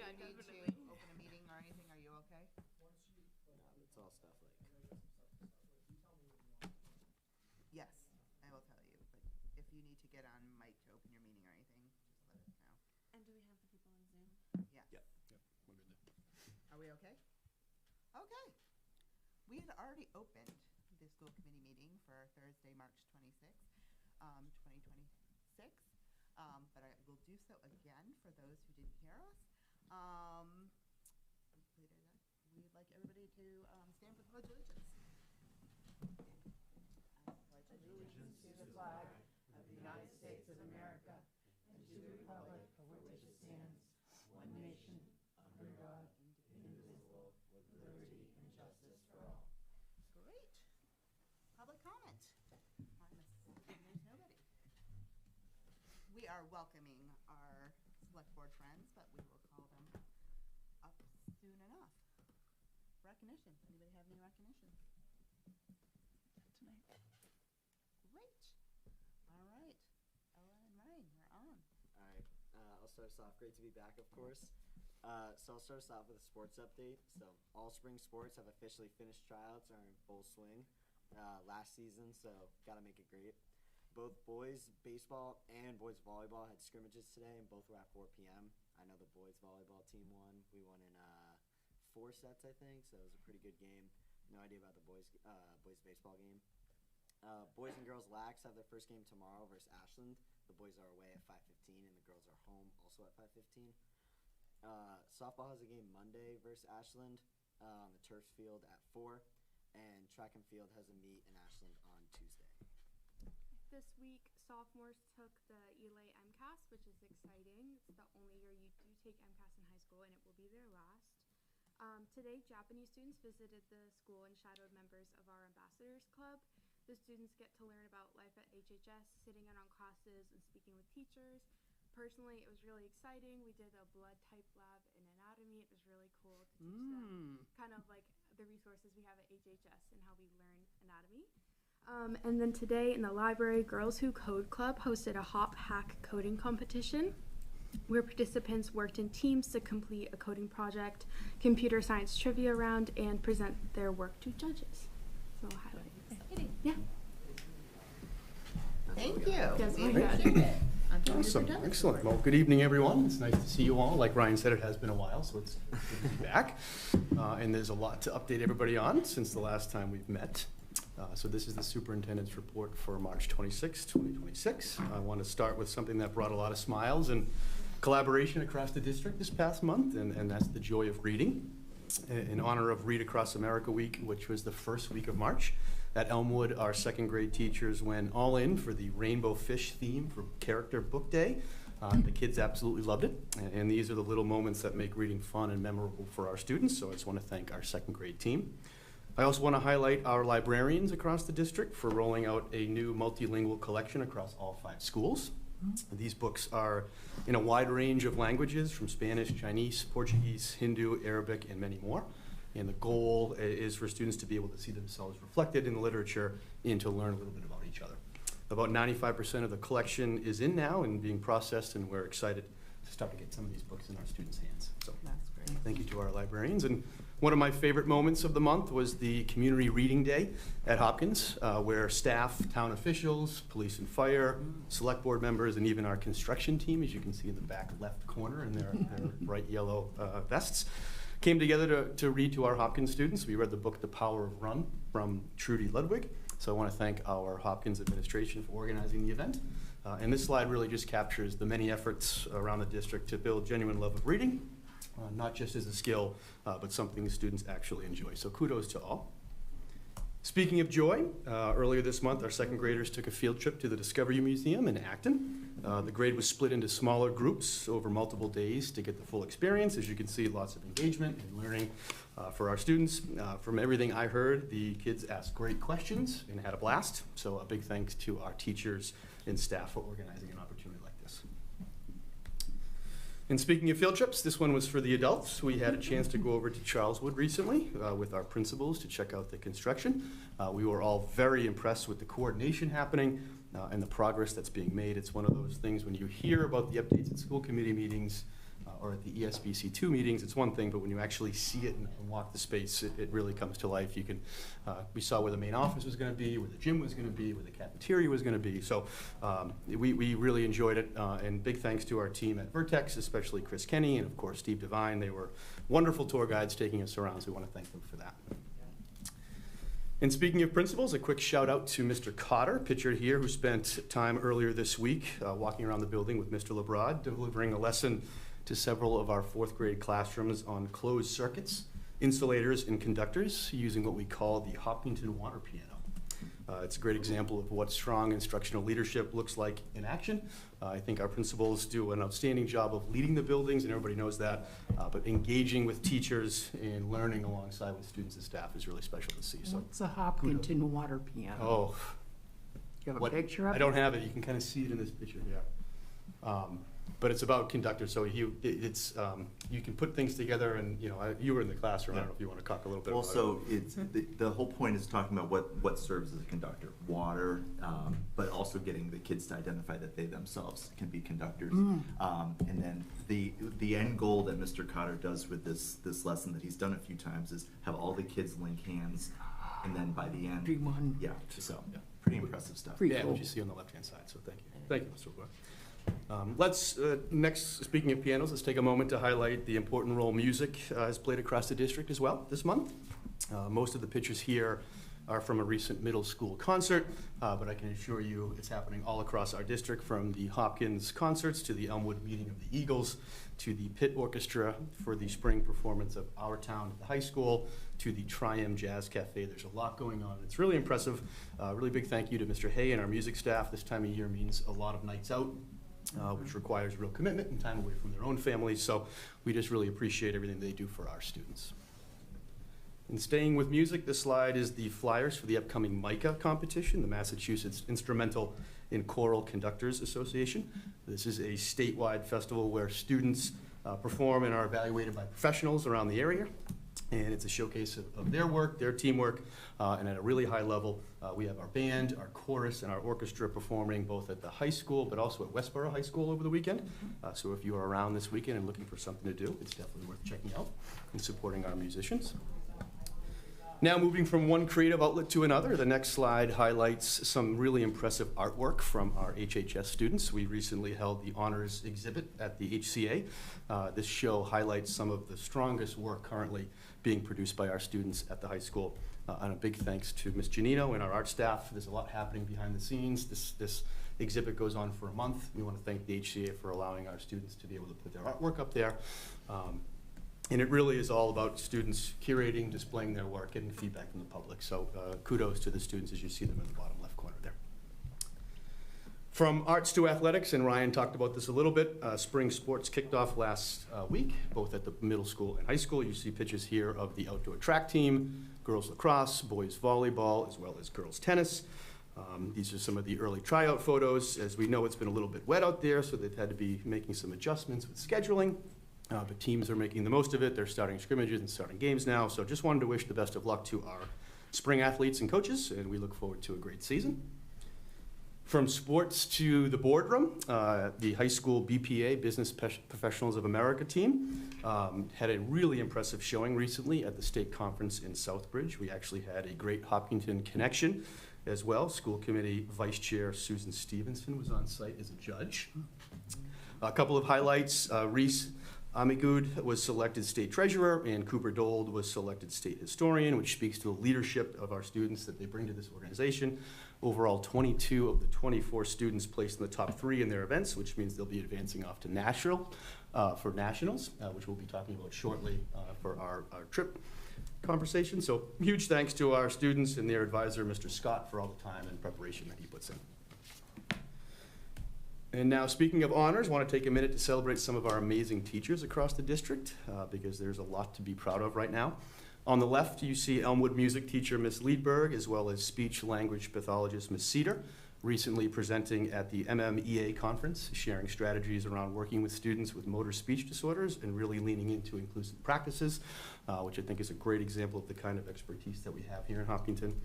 Yeah, need definitely. to open a meeting or anything? Are you okay? It's all stuff like. Yes, I will tell you, but if you need to get on mic to open your meeting or anything, just let us know. And do we have the people on Zoom? Yes. Yep. We're good there. Are we okay? Okay. We had already opened the school committee meeting for Thursday, March 26th, 2026. But I will do so again for those who didn't hear us. We'd like everybody to stand for the Pledge of Allegiance. I pledge allegiance to the flag of the United States of America and to the republic for which it stands, one nation, under God, indivisible, with liberty and justice for all. Great. Public comment. There's nobody. We are welcoming our select board friends, but we will call them up soon enough. Recognition. Anybody have any recognition? Tonight. Great. All right. Ella and Ryan, you're on. All right. I'll start us off. Great to be back, of course. So I'll start us off with a sports update. So all spring sports have officially finished tryouts, are in full swing last season, so got to make it great. Both boys baseball and boys volleyball had scrimmages today, and both were at 4 p.m. I know the boys volleyball team won. We won in 4 sets, I think, so it was a pretty good game. No idea about the boys baseball game. Boys and girls lax have their first game tomorrow versus Ashland. The boys are away at 5:15, and the girls are home also at 5:15. Softball has a game Monday versus Ashland on the turf field at 4, and track and field has a meet in Ashland on Tuesday. This week, sophomores took the ELA MCAS, which is exciting. It's the only year you do take MCAS in high school, and it will be their last. Today, Japanese students visited the school and shadowed members of our Ambassadors Club. The students get to learn about life at HHS, sitting in on classes and speaking with teachers. Personally, it was really exciting. We did a blood type lab in anatomy. It was really cool to teach them kind of like the resources we have at HHS and how we learn anatomy. And then today in the library, Girls Who Code Club hosted a hop hack coding competition where participants worked in teams to complete a coding project, computer science trivia round, and present their work to judges. So I'll highlight it. Yeah. Thank you. Yes, We my God. appreciate it. Awesome, excellent. Well, good evening, everyone. It's nice to see you all. Like Ryan said, it has been a while, so it's good to be back. And there's a lot to update everybody on since the last time we've met. So this is the superintendent's report for March 26, 2026. I want to start with something that brought a lot of smiles and collaboration across the district this past month, and that's the joy of reading. In honor of Read Across America Week, which was the first week of March, at Elmwood, our second grade teachers went all in for the rainbow fish theme for Character Book Day. The kids absolutely loved it, and these are the little moments that make reading fun and memorable for our students, so I just want to thank our second grade team. I also want to highlight our librarians across the district for rolling out a new multilingual collection across all 5 schools. These books are in a wide range of languages, from Spanish, Chinese, Portuguese, Hindu, Arabic, and many more. And the goal is for students to be able to see themselves reflected in the literature and to learn a little bit about each other. About 95% of the collection is in now and being processed, and we're excited to start to get some of these books in our students' hands. So That's great. thank you to our librarians. And one of my favorite moments of the month was the Community Reading Day at Hopkins, where staff, town officials, police and fire, select board members, and even our construction team, as you can see in the back left corner in their bright yellow vests, came together to read to our Hopkins students. We read the book The Power of Run from Trudy Ludwig. So I want to thank our Hopkins administration for organizing the event. And this slide really just captures the many efforts around the district to build genuine love of reading, not just as a skill, but something students actually enjoy. So kudos to all. Speaking of joy, earlier this month, our second graders took a field trip to the Discovery Museum in Acton. The grade was split into smaller groups over multiple days to get the full experience. As you can see, lots of engagement and learning for our students. From everything I heard, the kids asked great questions and had a blast. So a big thanks to our teachers and staff for organizing an opportunity like this. And speaking of field trips, this one was for the adults. We had a chance to go over to Charleswood recently with our principals to check out the construction. We were all very impressed with the coordination happening and the progress that's being made. It's one of those things when you hear about the updates at school committee meetings or at the ESBC2 meetings, it's one thing, but when you actually see it and walk the space, it really comes to life. You can, we saw where the main office was going to be, where the gym was going to be, where the cafeteria was going to be. So we really enjoyed it, and big thanks to our team at Vertex, especially Chris Kenny and of course Steve Devine. They were wonderful tour guides taking us around, so we want to thank them for that. And speaking of principals, a quick shout out to Mr. Cotter, pictured here, who spent time earlier this week walking around the building with Mr. Lebrad, delivering a lesson to several of our 4th grade classrooms on closed circuits, insulators, and conductors using what we call the Hopkinton water piano. It's a great example of what strong instructional leadership looks like in action. I think our principals do an outstanding job of leading the buildings, and everybody knows that, but engaging with teachers and learning alongside with students and staff is really special to see. So, What's a Hopkinton water piano? oh, You have a picture of it? I don't have it. You can kind of see it in this picture here. But it's about conductors, so you can put things together, and you were in the classroom. I don't know if you want to talk a little bit about it. Also, it's the whole point is talking about what serves as a conductor, water, but also getting the kids to identify that they themselves can be conductors. And then the end goal that Mr. Cotter does with this lesson that he's done a few times is have all the kids link hands, and then by the end, Everyone. yeah, so pretty impressive stuff. Pretty Yeah, cool. what you see on the left-hand side, so thank you. Thank you, Mr. O'Gore. Let's, next, speaking of pianos, let's take a moment to highlight the important role music has played across the district as well this month. Most of the pictures here are from a recent middle school concert, but I can assure you it's happening all across our district, from the Hopkins concerts to the Elmwood meeting of the Eagles to the pit orchestra for the spring performance of Our Town at the high school to the Triumph Jazz Cafe. There's a lot going on. It's really impressive. Really big thank you to Mr. Hay and our music staff. This time of year means a lot of nights out, which requires real commitment and time away from their own families. So we just really appreciate everything they do for our students. And staying with music, this slide is the flyers for the upcoming MICA competition, the Massachusetts Instrumental and Choral Conductors Association. This is a statewide festival where students perform and are evaluated by professionals around the area. And it's a showcase of their work, their teamwork, and at a really high level. We have our band, our chorus, and our orchestra performing both at the high school, but also at Westboro High School over the weekend. So if you are around this weekend and looking for something to do, it's definitely worth checking out and supporting our musicians. Now moving from one creative outlet to another, the next slide highlights some really impressive artwork from our HHS students. We recently held the honors exhibit at the HCA. This show highlights some of the strongest work currently being produced by our students at the high school. And a big thanks to Ms. Janino and our art staff. There's a lot happening behind the scenes. This exhibit goes on for a month. We want to thank the HCA for allowing our students to be able to put their artwork up there. And it really is all about students curating, displaying their work, getting feedback from the public. So kudos to the students as you see them in the bottom left corner there. From arts to athletics, and Ryan talked about this a little bit, spring sports kicked off last week, both at the middle school and high school. You see pictures here of the outdoor track team, girls lacrosse, boys volleyball, as well as girls tennis. These are some of the early tryout photos. As we know, it's been a little bit wet out there, so they've had to be making some adjustments with scheduling. But teams are making the most of it. They're starting scrimmages and starting games now. So just wanted to wish the best of luck to our spring athletes and coaches, and we look forward to a great season. From sports to the boardroom, the high school BPA, Business Professionals of America team, had a really impressive showing recently at the state conference in Southbridge. We actually had a great Hopkinton connection as well. School committee vice chair Susan Stevenson was on site as a judge. A couple of highlights, Reese Amigud was selected state treasurer, and Cooper Dold was selected state historian, which speaks to the leadership of our students that they bring to this organization. Overall, 22 of the 24 students placed in the top 3 in their events, which means they'll be advancing off to nationals, which we'll be talking about shortly for our trip conversation. So huge thanks to our students and their advisor, Mr. Scott, for all the time and preparation that he puts in. And now, speaking of honors, I want to take a minute to celebrate some of our amazing teachers across the district because there's a lot to be proud of right now. On the left, you see Elmwood music teacher Miss Liedberg, as well as speech language pathologist Miss Cedar, recently presenting at the MMEA conference, sharing strategies around working with students with motor speech disorders and really leaning into inclusive practices, which I think is a great example of the kind of expertise that we have here in Hopkinton.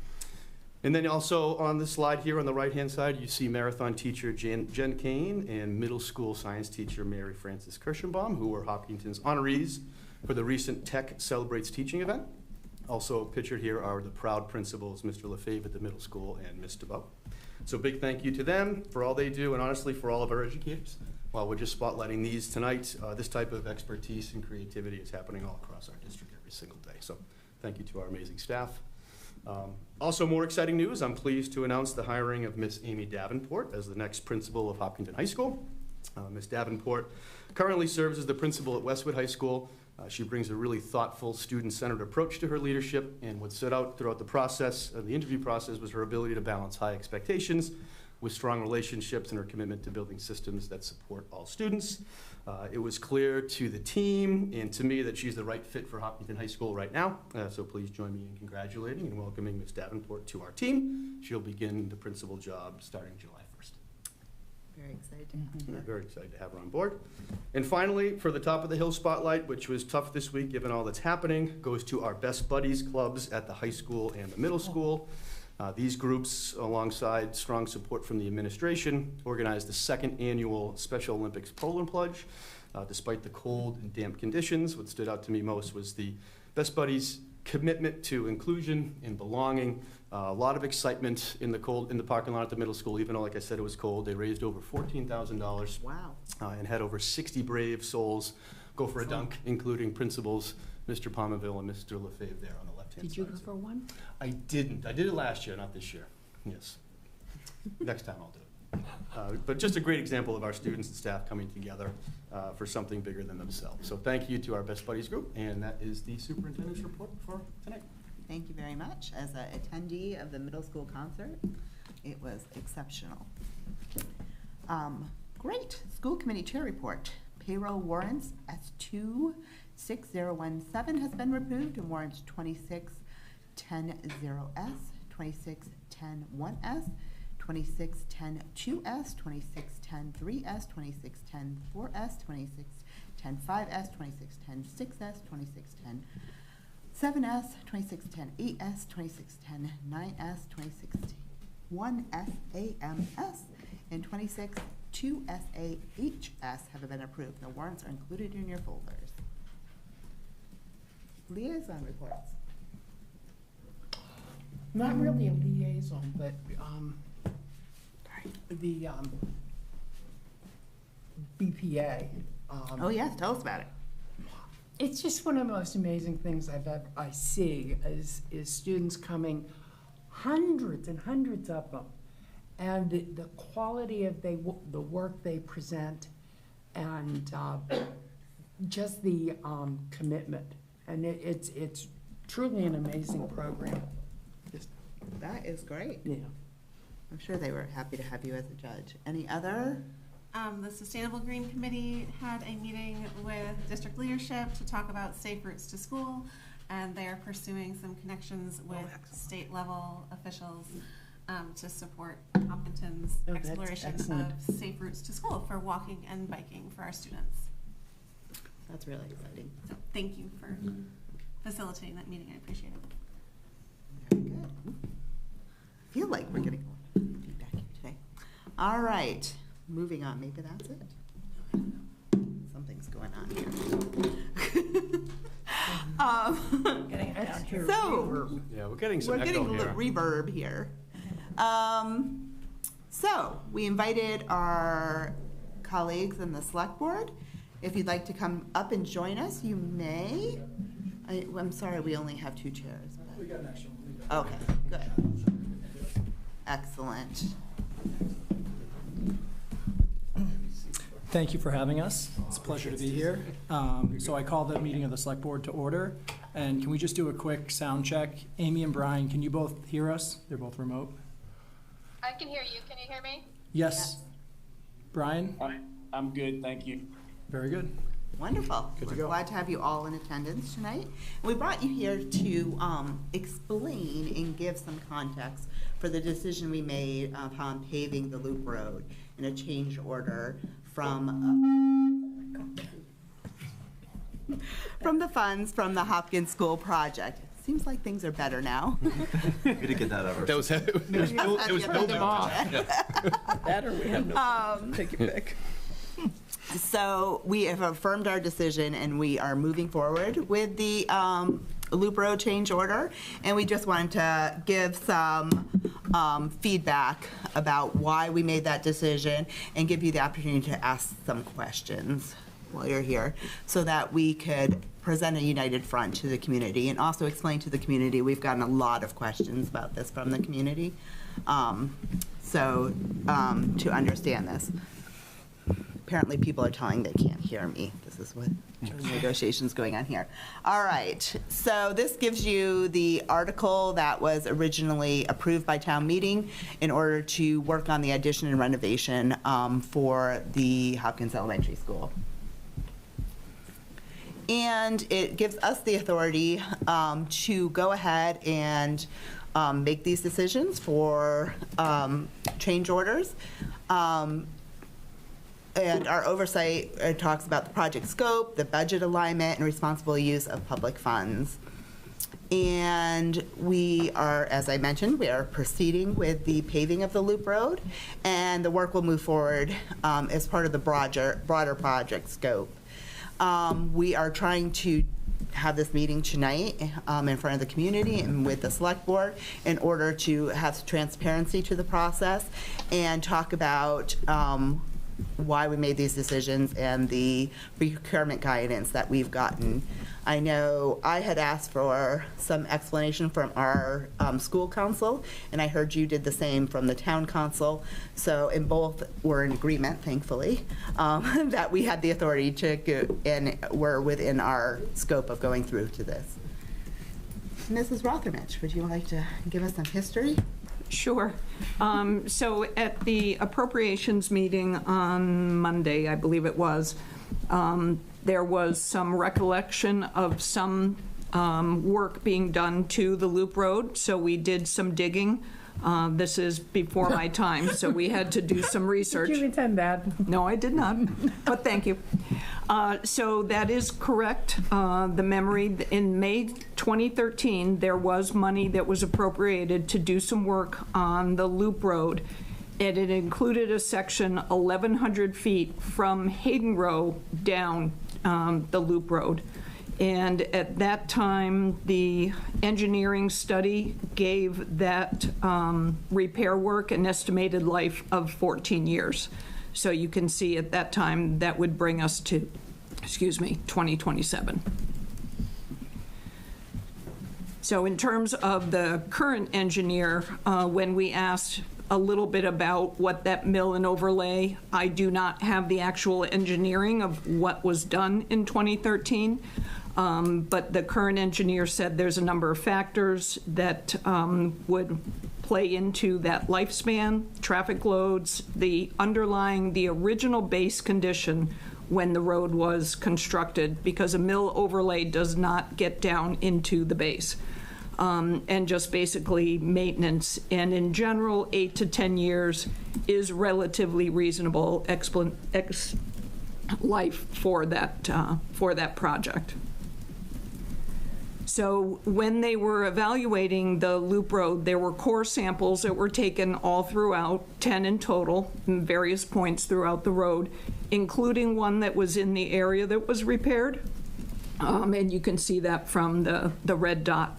And then also on the slide here on the right-hand side, you see marathon teacher Jen Kane and middle school science teacher Mary Frances Kirschenbaum, who were Hopkinton's honorees for the recent Tech Celebrates Teaching event. Also pictured here are the proud principals, Mr. Lefebvre at the middle school and Ms. DeBow. So big thank you to them for all they do, and honestly for all of our educators. While we're just spotlighting these tonight, this type of expertise and creativity is happening all across our district every single day. So thank you to our amazing staff. Also, more exciting news, I'm pleased to announce the hiring of Miss Amy Davenport as the next principal of Hopkinton High School. Miss Davenport currently serves as the principal at Westwood High School. She brings a really thoughtful, student-centered approach to her leadership, and what stood out throughout the process, the interview process, was her ability to balance high expectations with strong relationships and her commitment to building systems that support all students. It was clear to the team and to me that she's the right fit for Hopkinton High School right now. So please join me in congratulating and welcoming Ms. Davenport to our team. She'll begin the principal job starting July 1st. Very excited. We're very excited to have her on board. And finally, for the Top of the Hill spotlight, which was tough this week given all that's happening, goes to our Best Buddies clubs at the high school and the middle school. These groups, alongside strong support from the administration, organized the second annual Special Olympics Pole and Plunge. Despite the cold and damp conditions, what stood out to me most was the Best Buddies' commitment to inclusion and belonging. A lot of excitement in the parking lot at the middle school, even though, like I said, it was cold. They raised over $14,000. Wow. And had over 60 brave souls go for a dunk, including principals Mr. Palmerville and Mr. Lefebvre there on the left-hand side. Did you go for one? I didn't. I did it last year, not this year. Yes. Next time I'll do it. But just a great example of our students and staff coming together for something bigger than themselves. So thank you to our Best Buddies group, and that is the superintendent's report for tonight. Thank you very much. As an attendee of the middle school concert, it was exceptional. Great. School committee chair report. Payroll warrants S26017 has been approved, and warrants 26100S, 26101S, 26102S, 26103S, 26104S, 26105S, 26106S, 26107S, 26108S, 26109S, 261AMS, and 262SAHS have been approved. The warrants are included in your folders. Liaison reports. Not really a liaison, but the BPA. Oh yes, tell us about it. It's just one of the most amazing things I see is students coming, hundreds and hundreds of them, and the quality of the work they present, and just the commitment, and it's truly an amazing program. That is great. Yeah. I'm sure they were happy to have you as a judge. Any other? The Sustainable Green Committee had a meeting with district leadership to talk about safe routes to school, and they are pursuing some connections with state level officials to support Hopkinton's that's exploration excellent. of safe routes to school for walking and biking for our students. That's really exciting. So thank you for facilitating that meeting. I appreciate it. Very good. I feel like we're getting a lot of feedback here today. All right, moving on. Maybe that's it. Something's going on here. Getting down here. So, Yeah, we're getting some we're getting a echo little here. reverb here. So we invited our colleagues in the select board. If you'd like to come up and join us, you may. I'm sorry, we only have 2 chairs. But... We got an extra one. Okay, good. Excellent. Thank you for having us. It's a pleasure to be here. So I call the meeting of the select board to order. And can we just do a quick sound check? Amy and Brian, can you both hear us? They're both remote. I can hear you. Can you hear me? Yes. Brian? I'm good, thank you. Very good. Wonderful. Good to We're go. glad to have you all in attendance tonight. We brought you here to explain and give some context for the decision we made upon paving the Loop Road in a change order from the funds from the Hopkins School project. Seems like things are better now. Way to get that out. That was, it was building. That or we have no, take your pick. So we have affirmed our decision and we are moving forward with the Loop Road change order. And we just wanted to give some feedback about why we made that decision and give you the opportunity to ask some questions while you're here so that we could present a united front to the community and also explain to the community. We've gotten a lot of questions about this from the community. To understand this. Apparently people are telling they can't hear me. This is what negotiations going on here. All right, so this gives you the article that was originally approved by town meeting in order to work on the addition and renovation for the Hopkins Elementary School. And it gives us the authority to go ahead and make these decisions for change orders. And our oversight talks about the project scope, the budget alignment, and responsible use of public funds. And we are, as I mentioned, we are proceeding with the paving of the Loop Road, and the work will move forward as part of the broader project scope. We are trying to have this meeting tonight in front of the community and with the select board in order to have transparency to the process and talk about why we made these decisions and the procurement guidance that we've gotten. I know I had asked for some explanation from our school council, and I heard you did the same from the town council. So, in both, we're in agreement, thankfully, that we had the authority to go, and we're within our scope of going through to this. Mrs. Rothermich, would you like to give us some history? Sure. So at the appropriations meeting on Monday, I believe it was, there was some recollection of some work being done to the Loop Road. So we did some digging. This is before my time, so we had to do some research. Did you intend that? No, I did not, but thank you. So that is correct. The memory, in May 2013, there was money that was appropriated to do some work on the Loop Road, and it included a section 1,100 feet from Hayden Row down the Loop Road. And at that time, the engineering study gave that repair work an estimated life of 14 years. So you can see at that time that would bring us to, 2027. So in terms of the current engineer, when we asked a little bit about what that mill and overlay, I do not have the actual engineering of what was done in 2013. But the current engineer said there's a number of factors that would play into that lifespan, traffic loads, the original base condition when the road was constructed, because a mill overlay does not get down into the base. And just basically maintenance. And in general, 8 to 10 years is relatively reasonable life for that project. So when they were evaluating the Loop Road, there were core samples that were taken all throughout, 10 in total, in various points throughout the road, including one that was in the area that was repaired. And you can see that from the red dot.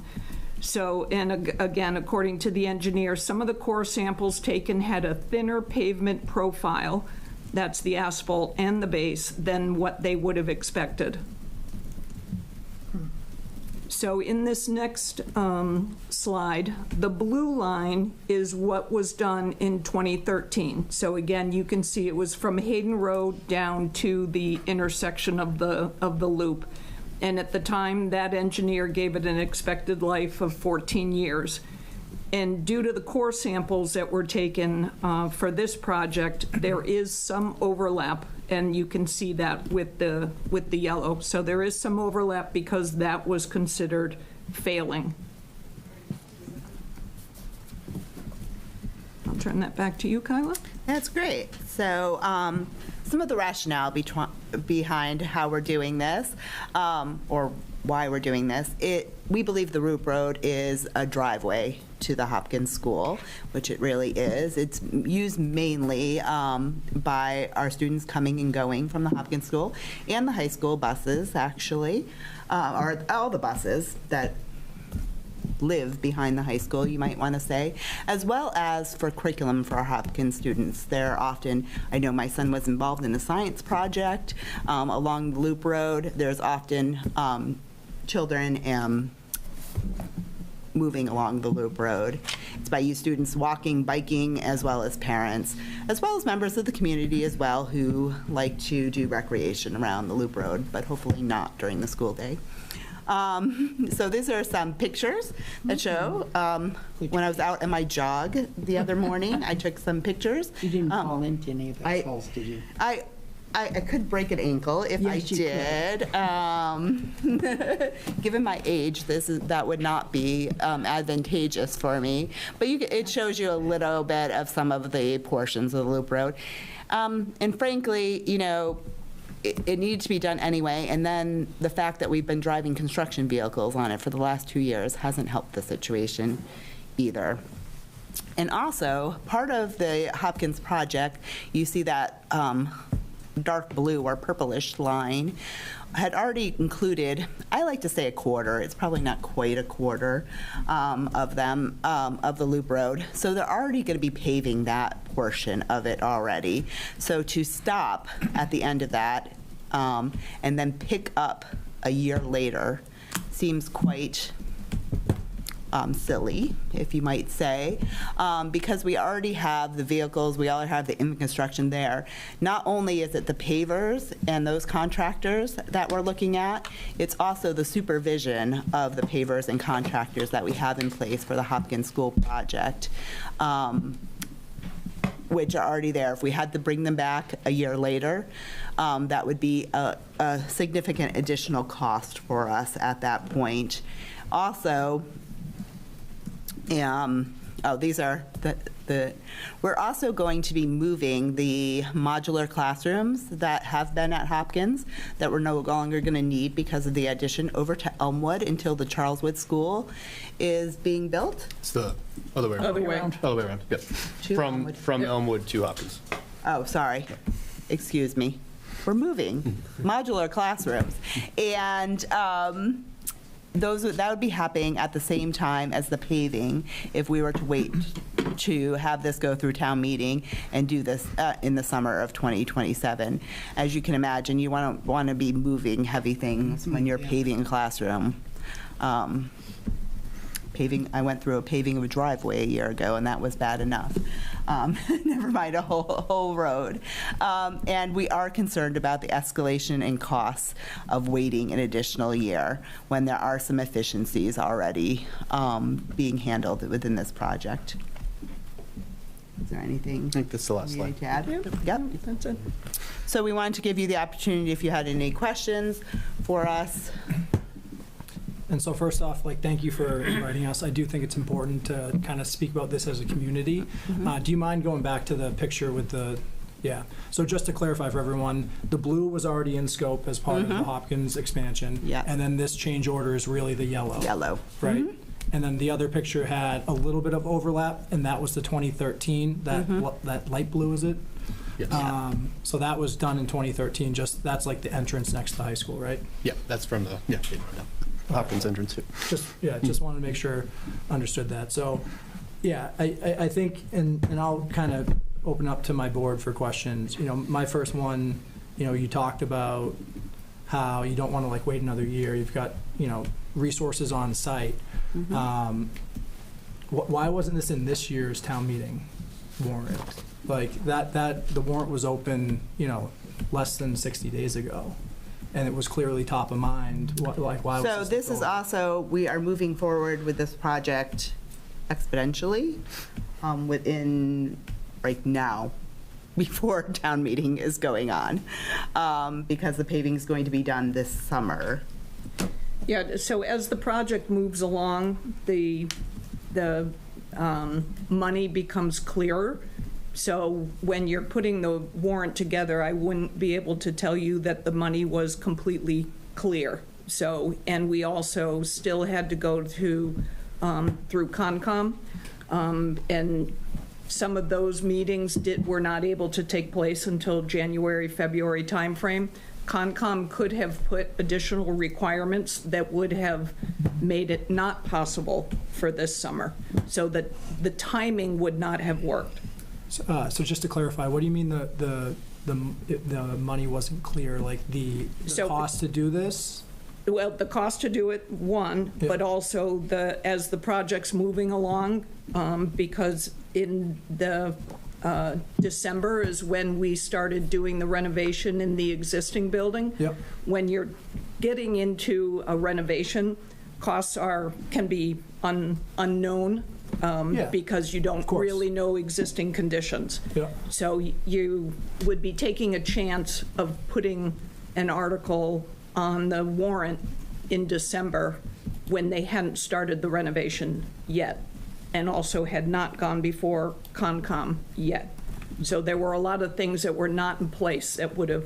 So, and again, according to the engineer, some of the core samples taken had a thinner pavement profile, that's the asphalt and the base, than what they would have expected. So in this next slide, the blue line is what was done in 2013. So again, you can see it was from Hayden Road down to the intersection of the loop. And at the time, that engineer gave it an expected life of 14 years. And due to the core samples that were taken for this project, there is some overlap, and you can see that with the yellow. So there is some overlap because that was considered failing. I'll turn that back to you, Kyla. That's great. So some of the rationale behind how we're doing this, or why we're doing this. We believe the Roop Road is a driveway to the Hopkins School, which it really is. It's used mainly by our students coming and going from the Hopkins School and the high school buses, actually, or all the buses that live behind the high school, you might want to say, as well as for curriculum for our Hopkins students. They're often, I know my son was involved in a science project along the Loop Road. There's often children moving along the Loop Road. It's by you students walking, biking, as well as parents, as well as members of the community as well who like to do recreation around the Loop Road, but hopefully not during the school day. So these are some pictures that show when I was out on my jog the other morning. I took some pictures. You didn't fall into any of those holes, did you? I could break an ankle if I did. Given my age, that would not be advantageous for me. But it shows you a little bit of some of the portions of the Loop Road. And frankly, you know, it needed to be done anyway, and then the fact that we've been driving construction vehicles on it for the last 2 years hasn't helped the situation either. And also, part of the Hopkins project, you see that dark blue or purplish line had already included, I like to say a quarter, it's probably not quite a quarter of them, of the Loop Road. So they're already going to be paving that portion of it already. So to stop at the end of that and then pick up a year later seems quite silly, if you might say, because we already have the vehicles, we already have the infrastructure there. Not only is it the pavers and those contractors that we're looking at, it's also the supervision of the pavers and contractors that we have in place for the Hopkins School project, which are already there. If we had to bring them back a year later, that would be a significant additional cost for us at that point. Also, these are we're also going to be moving the modular classrooms that have been at Hopkins that we're no longer going to need because of the addition over to Elmwood until the Charleswood School is being built. It's the other way around. Other way around. Other way around, yep. From Elmwood to Hopkins. Oh, sorry. Excuse me. We're moving modular classrooms. And that would be happening at the same time as the paving if we were to wait to have this go through town meeting and do this in the summer of 2027. As you can imagine, you want to be moving heavy things when you're paving a classroom. I went through a paving of a driveway a year ago, and that was bad enough. Never mind a whole road. And we are concerned about the escalation in costs of waiting an additional year when there are some efficiencies already being handled within this project. Is there anything? I think that's the last slide. To add? Yep. That's it. So we wanted to give you the opportunity if you had any questions for us. And so first off, thank you for inviting us. I do think it's important to kind of speak about this as a community. Do you mind going back to the picture with so just to clarify for everyone, the blue was already in scope as part of the Hopkins expansion. Yeah. And then this change order is really the yellow. Yellow. Right? And then the other picture had a little bit of overlap, and that was the 2013, that light blue, is it? Yes. So that was done in 2013, that's like the entrance next to the high school, right? Yeah, that's from the Hopkins entrance too. Just wanted to make sure understood that. So, I think, and I'll kind of open up to my board for questions. My first one, you talked about how you don't want to wait another year. You've got, resources on site. Why wasn't this in this year's town meeting warrant? The warrant was open, less than 60 days ago. And it was clearly top of mind. Why was So this is also, we are moving forward with this project exponentially within right now, before town meeting is going on, because the paving is going to be done this summer. Yeah, so as the project moves along, the money becomes clearer. So when you're putting the warrant together, I wouldn't be able to tell you that the money was completely clear. So, and we also still had to go to, through Concom, and some of those meetings were not able to take place until January, February timeframe. Concom could have put additional requirements that would have made it not possible for this summer, so that the timing would not have worked. So just to clarify, what do you mean the money wasn't clear? Like the cost to do this? Well, the cost to do it, one, Yeah. but also as the project's moving along, because in the December is when we started doing the renovation in the existing building. Yep. When you're getting into a renovation, costs can be unknown, Yeah, because you don't course. really know existing conditions. Yeah. So you would be taking a chance of putting an article on the warrant in December when they hadn't started the renovation yet, and also had not gone before Concom yet. So there were a lot of things that were not in place that would have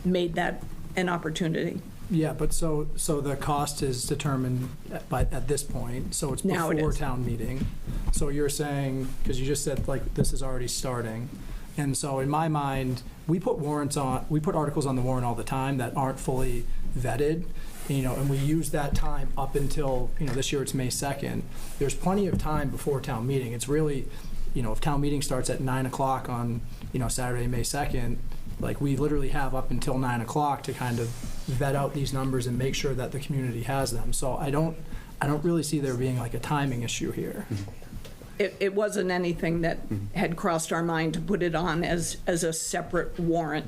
made that an opportunity. Yeah, but so the cost is determined at this point, so it's Now it before is. town meeting. So you're saying, because you just said like this is already starting, and so in my mind, we put articles on the warrant all the time that aren't fully vetted, and we use that time up until, this year it's May 2nd. There's plenty of time before town meeting. It's really, if town meeting starts at 9 o'clock on, Saturday, May 2nd, like we literally have up until 9 o'clock to kind of vet out these numbers and make sure that the community has them. So I don't really see there being like a timing issue here. It wasn't anything that had crossed our mind to put it on as a separate warrant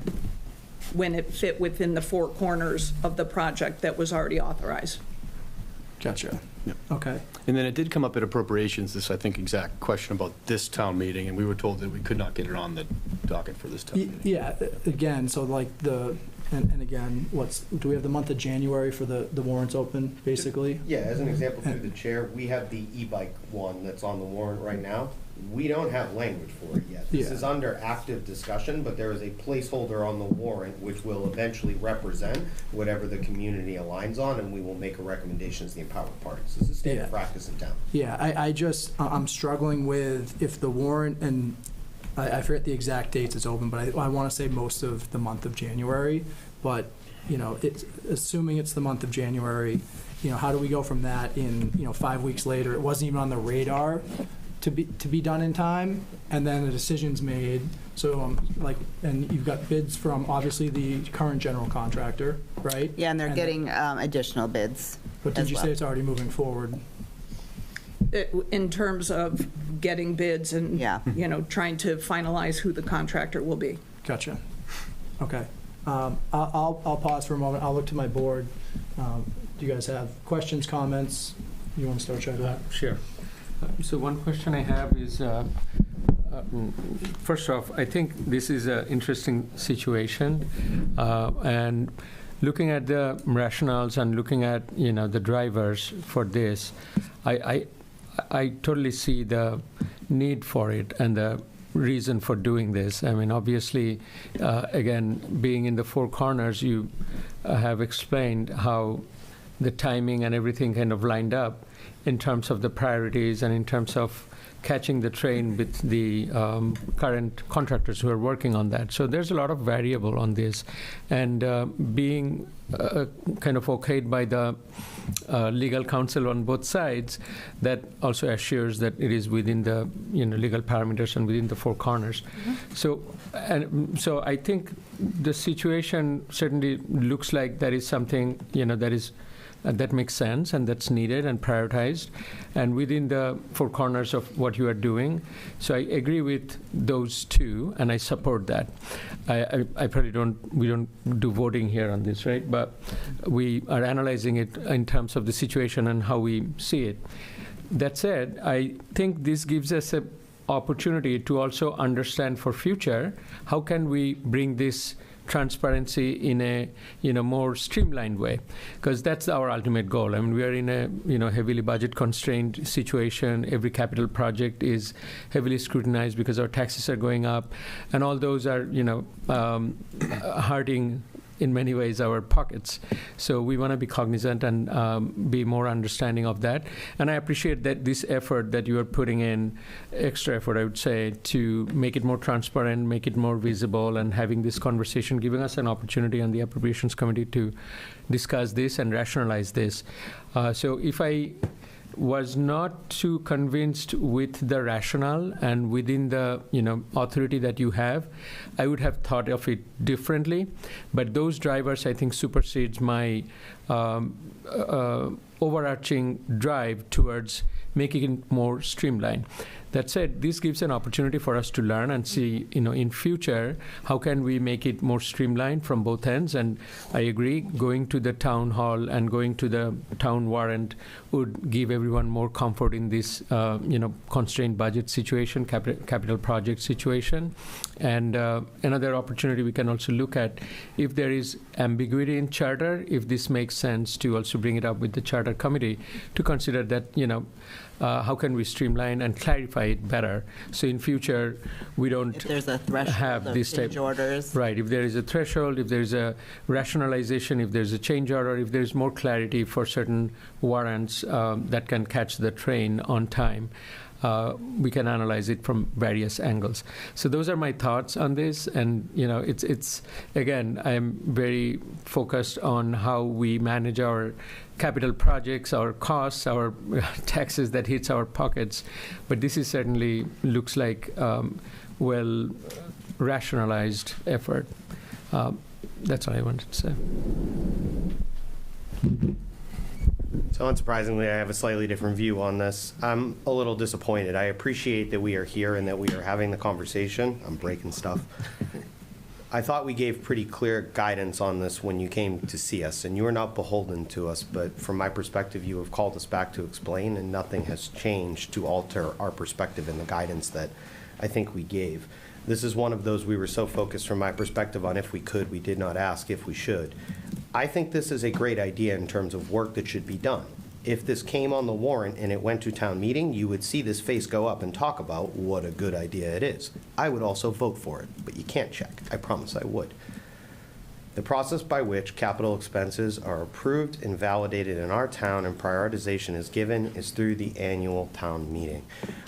when it fit within the four corners of the project that was already authorized. Gotcha. Yep. Okay. And then it did come up at appropriations, this, I think, exact question about this town meeting, and we were told that we could not get it on the docket for this town meeting. Yeah, again, so like and again, do we have the month of January for the warrants open, basically? Yeah, as an example through the chair, we have the e-bike one that's on the warrant right now. We don't have language for it yet. This Yeah. is under active discussion, but there is a placeholder on the warrant which will eventually represent whatever the community aligns on, and we will make a recommendation as the empowered parties. This is standard Yeah. practice in town. Yeah, I'm struggling with if the warrant, and I forget the exact dates it's open, but I want to say most of the month of January. But, assuming it's the month of January, how do we go from that in, 5 weeks later? It wasn't even on the radar to be done in time, and then a decision's made. So, and you've got bids from, obviously, the current general contractor, right? Yeah, and they're getting additional bids. But did as you well. say it's already moving forward? In terms of getting bids and, Yeah. trying to finalize who the contractor will be. Gotcha. Okay. I'll pause for a moment. I'll look to my board. Do you guys have questions, comments? You want to start, Chad? Sure. So one question I have is, first off, I think this is an interesting situation, and looking at the rationales and looking at the drivers for this, I totally see the need for it and the reason for doing this. I mean, obviously, again, being in the four corners, you have explained how the timing and everything kind of lined up in terms of the priorities and in terms of catching the train with the current contractors who are working on that. So there's a lot of variable on this, and being kind of okayed by the legal counsel on both sides, that also assures that it is within the legal parameters and within the four corners. Mm-hmm. So I think the situation certainly looks like that is something that is. That makes sense and that's needed and prioritized and within the four corners of what you are doing. So I agree with those two and I support that. I probably we don't do voting here on this, right? But we are analyzing it in terms of the situation and how we see it. That said, I think this gives us an opportunity to also understand for future, how can we bring this transparency in a more streamlined way, because that's our ultimate goal. I mean, we are in a heavily budget constrained situation. Every capital project is heavily scrutinized because our taxes are going up, and all those are hurting in many ways our pockets. So we want to be cognizant and be more understanding of that. And I appreciate that this effort that you are putting in, extra effort, I would say, to make it more transparent, make it more visible, and having this conversation, giving us an opportunity on the Appropriations Committee to discuss this and rationalize this. So if I was not too convinced with the rationale and within the authority that you have, I would have thought of it differently. But those drivers, I think, supersedes my overarching drive towards making it more streamlined. That said, this gives an opportunity for us to learn and see, in future, how can we make it more streamlined from both ends. And I agree, going to the town hall and going to the town warrant would give everyone more comfort in this, constrained budget situation, capital project situation. And another opportunity we can also look at, if there is ambiguity in charter, if this makes sense to also bring it up with the charter committee to consider that, how can we streamline and clarify it better, so in future we don't If there's a threshold have of this type change orders. Right. If there is a threshold, if there's a rationalization, if there's a change order, if there's more clarity for certain warrants that can catch the train on time, we can analyze it from various angles. So those are my thoughts on this. And, it's again, I'm very focused on how we manage our capital projects, our costs, our taxes that hits our pockets. But this is certainly looks like well rationalized effort. That's all I wanted to say. So unsurprisingly, I have a slightly different view on this. I'm a little disappointed. I appreciate that we are here and that we are having the conversation. I'm breaking stuff. I thought we gave pretty clear guidance on this when you came to see us, and you are not beholden to us, but from my perspective, you have called us back to explain, and nothing has changed to alter our perspective and the guidance that I think we gave. This is one of those we were so focused from my perspective on if we could, we did not ask if we should. I think this is a great idea in terms of work that should be done. If this came on the warrant and it went to town meeting, you would see this face go up and talk about what a good idea it is. I would also vote for it, but you can't check. I promise I would. The process by which capital expenses are approved and validated in our town and prioritization is given is through the annual town meeting.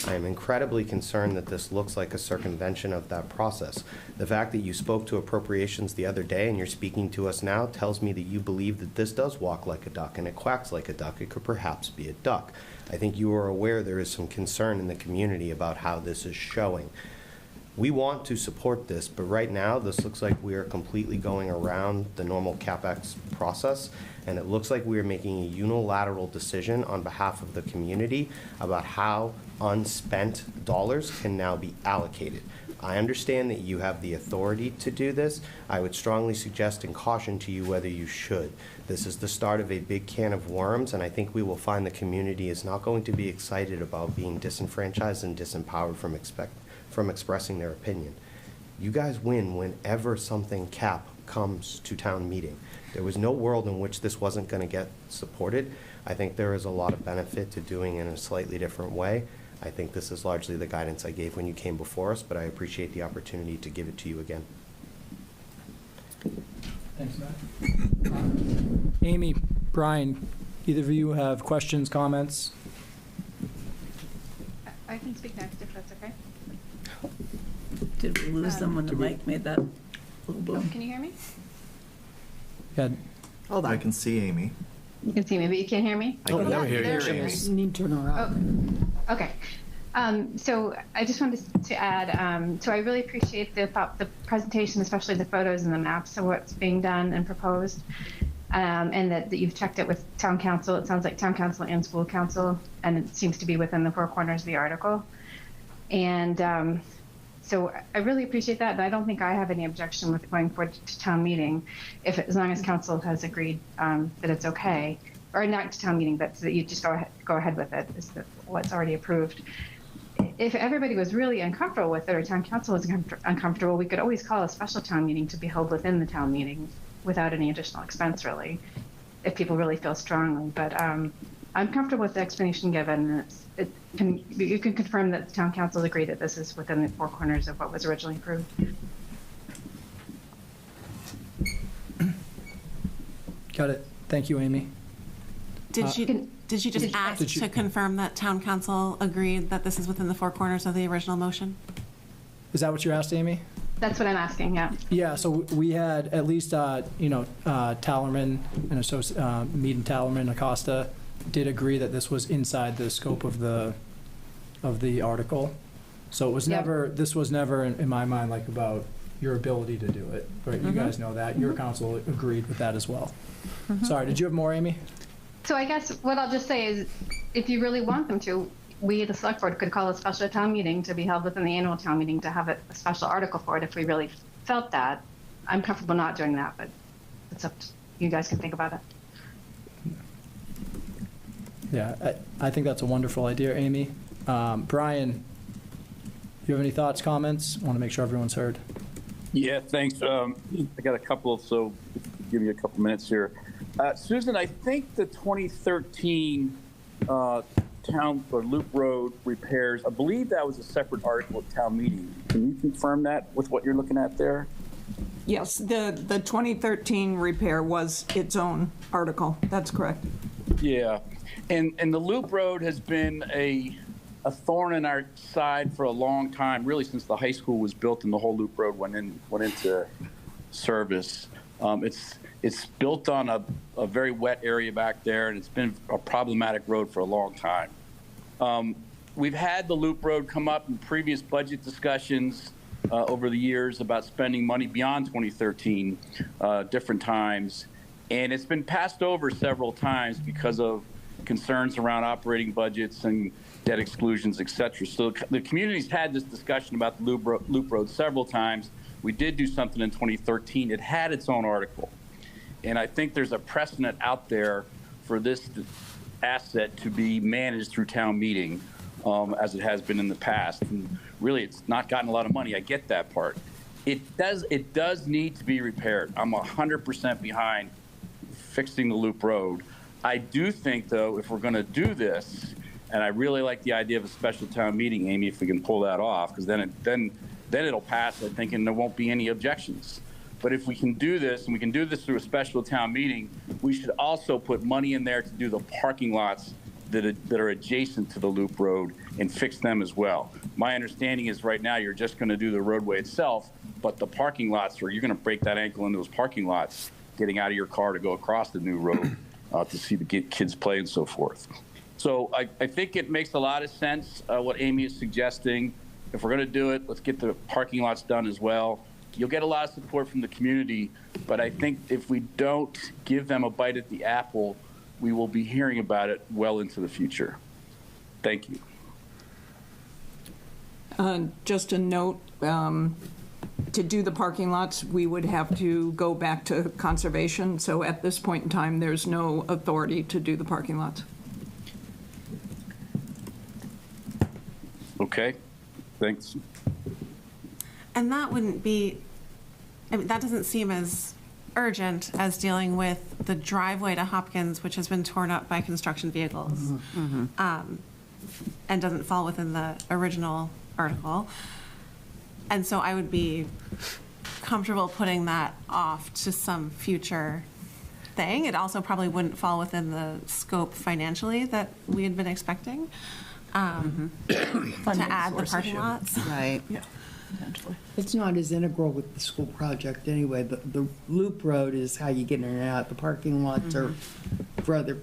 I am incredibly concerned that this looks like a circumvention of that process. The fact that you spoke to appropriations the other day and you're speaking to us now tells me that you believe that this does walk like a duck and it quacks like a duck. It could perhaps be a duck. I think you are aware there is some concern in the community about how this is showing. We want to support this, but right now, this looks like we are completely going around the normal CapEx process, and it looks like we are making a unilateral decision on behalf of the community about how unspent dollars can now be allocated. I understand that you have the authority to do this. I would strongly suggest and caution to you whether you should. This is the start of a big can of worms, and I think we will find the community is not going to be excited about being disenfranchised and disempowered from expressing their opinion. You guys win whenever something cap comes to town meeting. There was no world in which this wasn't going to get supported. I think there is a lot of benefit to doing it in a slightly different way. I think this is largely the guidance I gave when you came before us, but I appreciate the opportunity to give it to you again. Thanks, Matt. Amy, Brian, either of you have questions, comments? I can speak next if that's okay. Did we lose them when the mic made that little Oh, boom? can you hear me? Yeah. Hold on. I can see Amy. You can see me, but you can't hear me? Oh, now we hear There you. we go. You need to turn around. Oh, okay. So I just wanted to add, so I really appreciate the presentation, especially the photos and the maps of what's being done and proposed, and that you've checked it with town council. It sounds like town council and school council, and it seems to be within the four corners of the article. And so I really appreciate that, and I don't think I have any objection with going forward to town meeting, as long as council has agreed that it's okay, or not to town meeting, but that you just go ahead with it, is what's already approved. If everybody was really uncomfortable with it, or town council was uncomfortable, we could always call a special town meeting to be held within the town meeting without any additional expense, really, if people really feel strongly. But I'm comfortable with the explanation given. You can confirm that the town council agree that this is within the four corners of what was originally approved. Got it. Thank you, Amy. Did you just ask Did you- to confirm that town council agreed that this is within the four corners of the original motion? Is that what you asked, Amy? That's what I'm asking, yeah. Yeah, so we had at least, Tallerman and Mead and Tallerman, Acosta did agree that this was inside the scope of the article. So it was Yeah. this was never in my mind like about your ability to do it, right? You guys know that. Your council agreed with that as well. Sorry, did you have more, Amy? So I guess what I'll just say is, if you really want them to, we, the select board, could call a special town meeting to be held within the annual town meeting to have a special article for it if we really felt that. I'm comfortable not doing that, but it's up to you guys can think about it. Yeah, I think that's a wonderful idea, Amy. Brian, you have any thoughts, comments? Want to make sure everyone's heard. Yeah, thanks. I got a couple, so give me a couple minutes here. Susan, I think the 2013 town or loop road repairs, I believe that was a separate article at town meeting. Can you confirm that with what you're looking at there? Yes, the 2013 repair was its own article. That's correct. Yeah, and the loop road has been a thorn in our side for a long time, really since the high school was built and the whole loop road went into service. It's built on a very wet area back there, and it's been a problematic road for a long time. We've had the loop road come up in previous budget discussions over the years about spending money beyond 2013 different times, and it's been passed over several times because of concerns around operating budgets and debt exclusions, et cetera. So the community's had this discussion about the loop road several times. We did do something in 2013. It had its own article. And I think there's a precedent out there for this asset to be managed through town meeting, as it has been in the past. And really, it's not gotten a lot of money. I get that part. It does need to be repaired. I'm 100% behind fixing the loop road. I do think, though, if we're going to do this, and I really like the idea of a special town meeting, Amy, if we can pull that off, because then it'll pass, I think, and there won't be any objections. But if we can do this, and we can do this through a special town meeting, we should also put money in there to do the parking lots that are adjacent to the loop road and fix them as well. My understanding is right now you're just going to do the roadway itself, but the parking lots, or you're going to break that ankle in those parking lots, getting out of your car to go across the new road to see the kids play and so forth. So I think it makes a lot of sense what Amy is suggesting. If we're going to do it, let's get the parking lots done as well. You'll get a lot of support from the community, but I think if we don't give them a bite at the apple, we will be hearing about it well into the future. Thank you. Just a note, to do the parking lots, we would have to go back to conservation. So at this point in time, there's no authority to do the parking lots. Okay, thanks. And that wouldn't be, that doesn't seem as urgent as dealing with the driveway to Hopkins, which has been torn up by construction vehicles, and doesn't fall within the original article. And so I would be comfortable putting that off to some future thing. It also probably wouldn't fall within the scope financially that we had been expecting to add the parking lots. Right. Yeah. It's not as integral with the school project anyway. The loop road is how you get in and out. The parking lots are for other.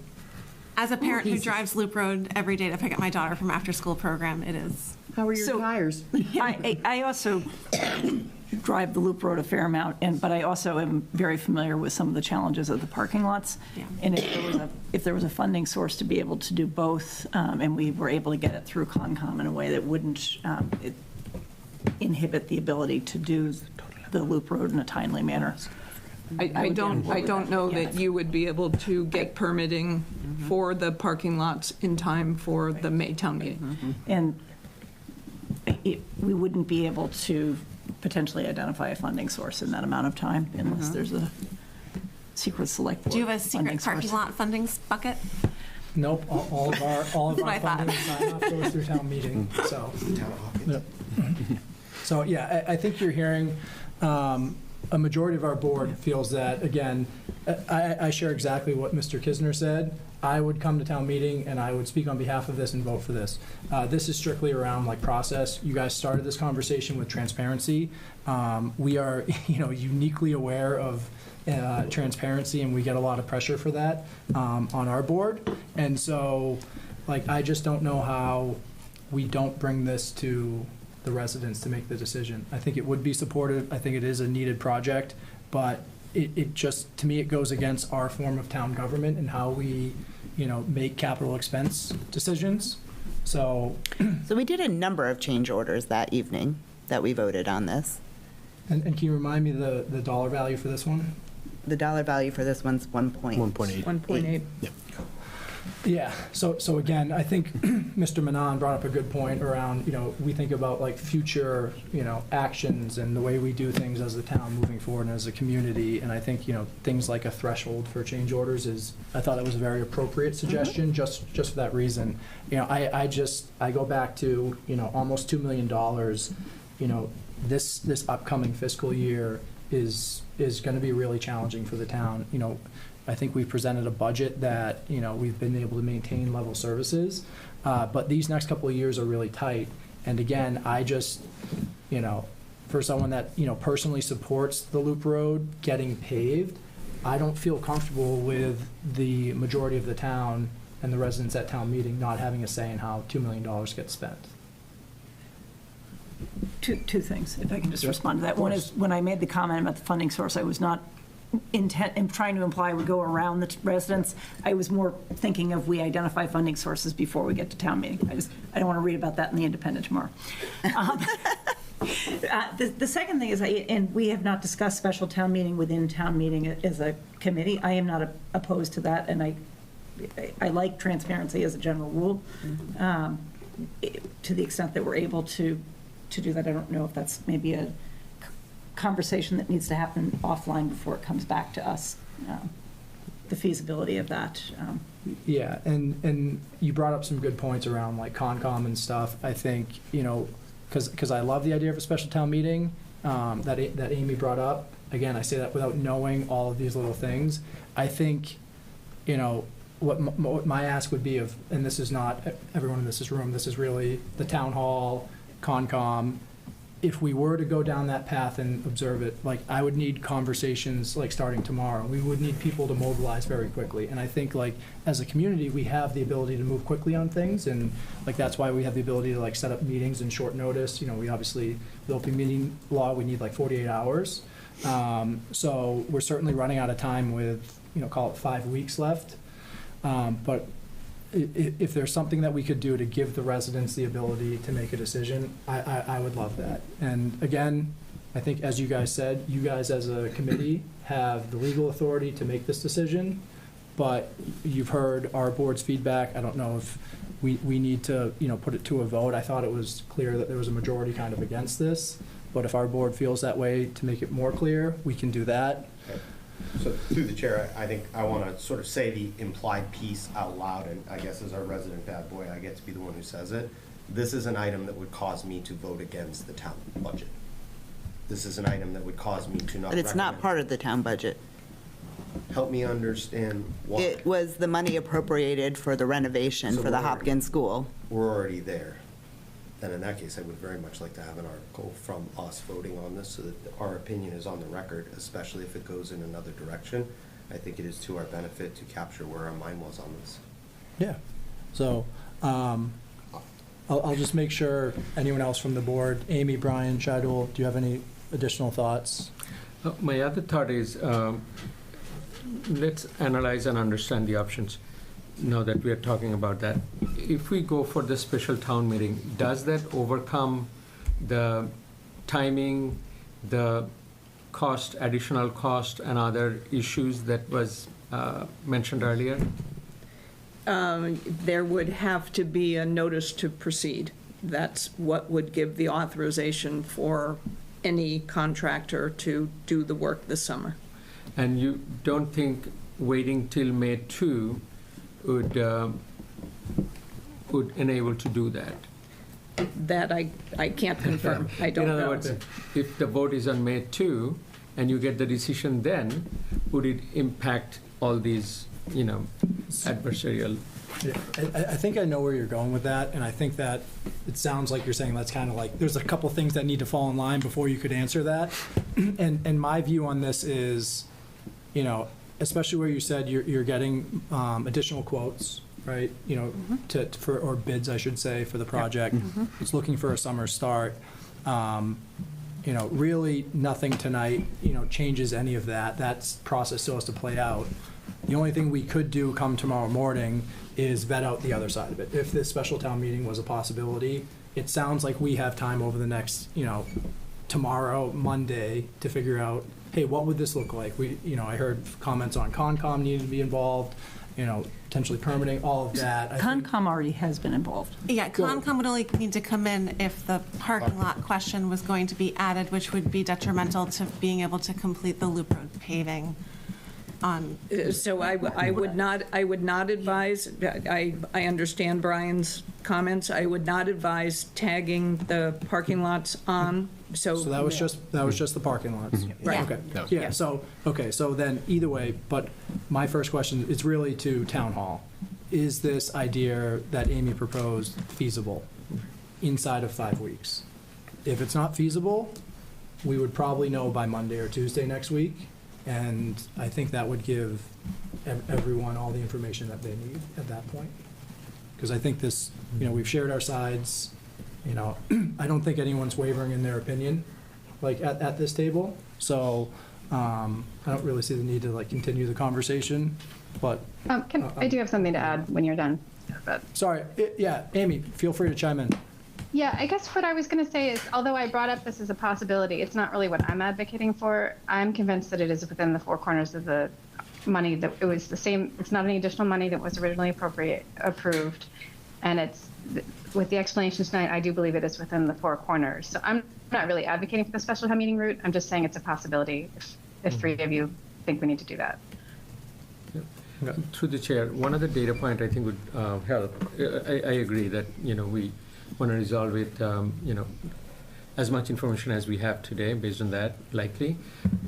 As a parent who drives Loop Road every day to pick up my daughter from after-school program, it is. How are your tires? I also drive the Loop Road a fair amount, but I also am very familiar with some of the challenges of the parking lots. Yeah. And if there was a funding source to be able to do both, and we were able to get it through Concom in a way that wouldn't inhibit the ability to do the Loop Road in a timely manner. I don't know that you would be able to get permitting for the parking lots in time for the May town meeting. And we wouldn't be able to potentially identify a funding source in that amount of time unless there's a secret select board. Do you have a secret parking lot funding bucket? Nope, all of our funding sign-off goes through town meeting, so. Yep. So, yeah, I think you're hearing a majority of our board feels that, again, I share exactly what Mr. Kisner said. I would come to town meeting and I would speak on behalf of this and vote for this. This is strictly around like process. You guys started this conversation with transparency. We are, uniquely aware of transparency, and we get a lot of pressure for that on our board. And so, I just don't know how we don't bring this to the residents to make the decision. I think it would be supportive. I think it is a needed project, but it just, to me, it goes against our form of town government and how we, make capital expense decisions. So we did a number of change orders that evening that we voted on this. And can you remind me the dollar value for this one? The dollar value for this one's 1.8. 1.8. Yep. Yeah, so again, I think Mr. Manon brought up a good point around, we think about future, actions and the way we do things as a town moving forward and as a community. And I think, things like a threshold for change orders I thought that was a very appropriate suggestion, just for that reason. I go back to, almost $2 million, this upcoming fiscal year is going to be really challenging for the town. I think we've presented a budget that, we've been able to maintain level services, but these next couple of years are really tight. And again, I just, for someone that, personally supports the Loop Road getting paved, I don't feel comfortable with the majority of the town and the residents at town meeting not having a say in how $2 million gets spent. Two things, if I can just Yep, respond to that. of One course. is, when I made the comment about the funding source, I was not trying to imply we go around the residents. I was more thinking of we identify funding sources before we get to town meeting. I don't want to read about that in the Independent tomorrow. The second thing is, and we have not discussed special town meeting within town meeting as a committee. I am not opposed to that, and I like transparency as a general rule. To the extent that we're able to do that, I don't know if that's maybe a conversation that needs to happen offline before it comes back to us, the feasibility of that. Yeah, and you brought up some good points around Concom and stuff. I think, because I love the idea of a special town meeting that Amy brought up. Again, I say that without knowing all of these little things. I think, what my ask would be and this is not everyone in this room, this is really the town hall, Concom. If we were to go down that path and observe it, I would need conversations starting tomorrow. We would need people to mobilize very quickly. And I think as a community, we have the ability to move quickly on things. And that's why we have the ability to set up meetings in short notice. We obviously, the open meeting law, we need 48 hours. So we're certainly running out of time with, call it 5 weeks left. But if there's something that we could do to give the residents the ability to make a decision, I would love that. And again, I think as you guys said, you guys as a committee have the legal authority to make this decision, but you've heard our board's feedback. I don't know if we need to, put it to a vote. I thought it was clear that there was a majority kind of against this, but if our board feels that way to make it more clear, we can do that. Okay. So through the chair, I think I want to sort of say the implied piece out loud, and I guess as our resident bad boy, I get to be the one who says it. This is an item that would cause me to vote against the town budget. This is an item that would cause me to not. But it's not part of the town budget. Help me understand why. It was the money appropriated for the renovation for the Hopkins School. We're already there. Then in that case, I would very much like to have an article from us voting on this so that our opinion is on the record, especially if it goes in another direction. I think it is to our benefit to capture where our mind was on this. Yeah. So I'll just make sure anyone else from the board, Amy, Brian, Shadul, do you have any additional thoughts? My other thought is let's analyze and understand the options. Now that we are talking about that, if we go for the special town meeting, does that overcome the timing, the cost, additional cost, and other issues that was mentioned earlier? There would have to be a notice to proceed. That's what would give the authorization for any contractor to do the work this summer. And you don't think waiting till May 2 would enable to do that? That I can't confirm. I don't know. In other words, if the vote is on May 2, and you get the decision then, would it impact all these, adversarial? Yeah, I think I know where you're going with that, and I think that it sounds like you're saying that's kind of like, there's a couple things that need to fall in line before you could answer that. And my view on this is, especially where you said you're getting additional quotes, right? Or bids, I should say, for the project. It's looking for a summer start. Really nothing tonight, changes any of that. That process still has to play out. The only thing we could do come tomorrow morning is vet out the other side of it. If this special town meeting was a possibility, it sounds like we have time over the next, tomorrow, Monday, to figure out, hey, what would this look like? I heard comments on Concom needed to be involved, potentially permitting, all of that. Concom already has been involved. Yeah, Concom would only need to come in if the parking lot question was going to be added, which would be detrimental to being able to complete the loop road paving. So I would not advise, I understand Brian's comments, I would not advise tagging the parking lots on, so. So that was just the parking lots? Right. Okay, yeah, so then either way, but my first question is really to Town Hall. Is this idea that Amy proposed feasible inside of 5 weeks? If it's not feasible, we would probably know by Monday or Tuesday next week. And I think that would give everyone all the information that they need at that point. Because I think this, we've shared our sides, I don't think anyone's wavering in their opinion, like at this table. So I don't really see the need to continue the conversation, but. I do have something to add when you're done. But. Sorry, yeah, Amy, feel free to chime in. Yeah, I guess what I was going to say is, although I brought up this as a possibility, it's not really what I'm advocating for. I'm convinced that it is within the four corners of the money that it was the same. It's not any additional money that was originally approved, and it's with the explanations tonight. I do believe it is within the four corners. So I'm not really advocating for the special town meeting route. I'm just saying it's a possibility if three of you think we need to do that. Through the chair, one other data point I think would help. I agree that we want to resolve it, as much information as we have today. Based on that, likely,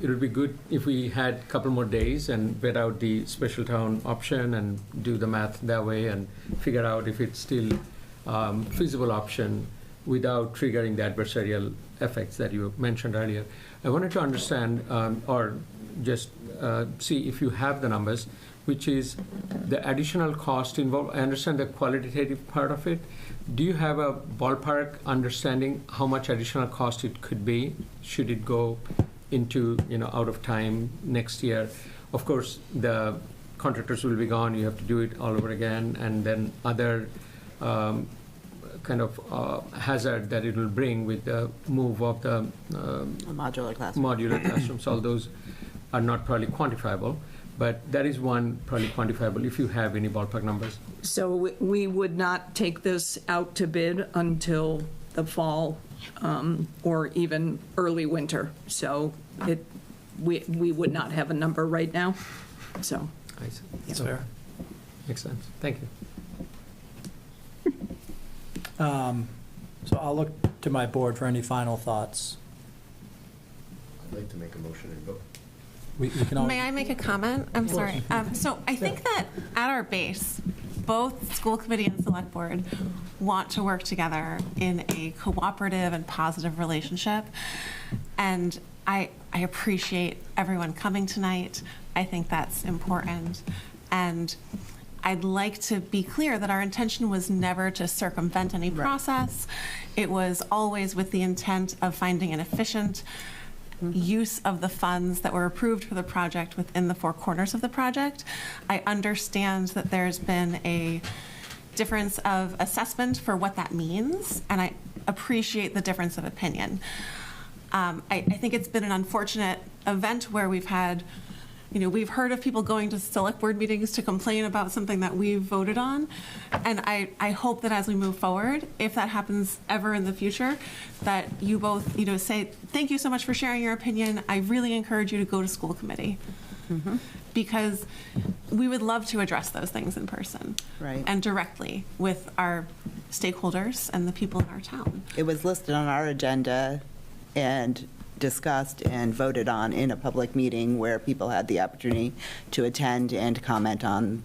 it would be good if we had a couple more days and vet out the special town option and do the math that way and figure out if it's still feasible option without triggering the adversarial effects that you mentioned earlier. I wanted to understand or just see if you have the numbers, which is the additional cost involved. I understand the qualitative part of it. Do you have a ballpark understanding how much additional cost it could be should it go into out of time next year? Of course, the contractors will be gone. You have to do it all over again, and then other hazard that it will bring with the move of the modular classrooms. All those are not probably quantifiable. But that is one probably quantifiable if you have any ballpark numbers. So we would not take this out to bid until the fall or even early winter. So we would not have a number right now. So I see. That's fair. Makes sense. Thank you. So I'll look to my board for any final thoughts. I'd like to make a motion and vote. We can all. May I make a comment? I'm sorry. So I think that at our base, both school committee and select board want to work together in a cooperative and positive relationship. And I appreciate everyone coming tonight. I think that's important. And I'd like to be clear that our intention was never to circumvent any process. It was always with the intent of finding an efficient use of the funds that were approved for the project within the four corners of the project. I understand that there's been a difference of assessment for what that means, and I appreciate the difference of opinion. I think it's been an unfortunate event where we've had, we've heard of people going to select board meetings to complain about something that we've voted on. And I hope that as we move forward, if that happens ever in the future, that you both, say, thank you so much for sharing your opinion. I really encourage you to go to school committee. Because we would love to address those things in person. Right. And directly with our stakeholders and the people in our town. It was listed on our agenda, and discussed and voted on in a public meeting where people had the opportunity to attend and comment on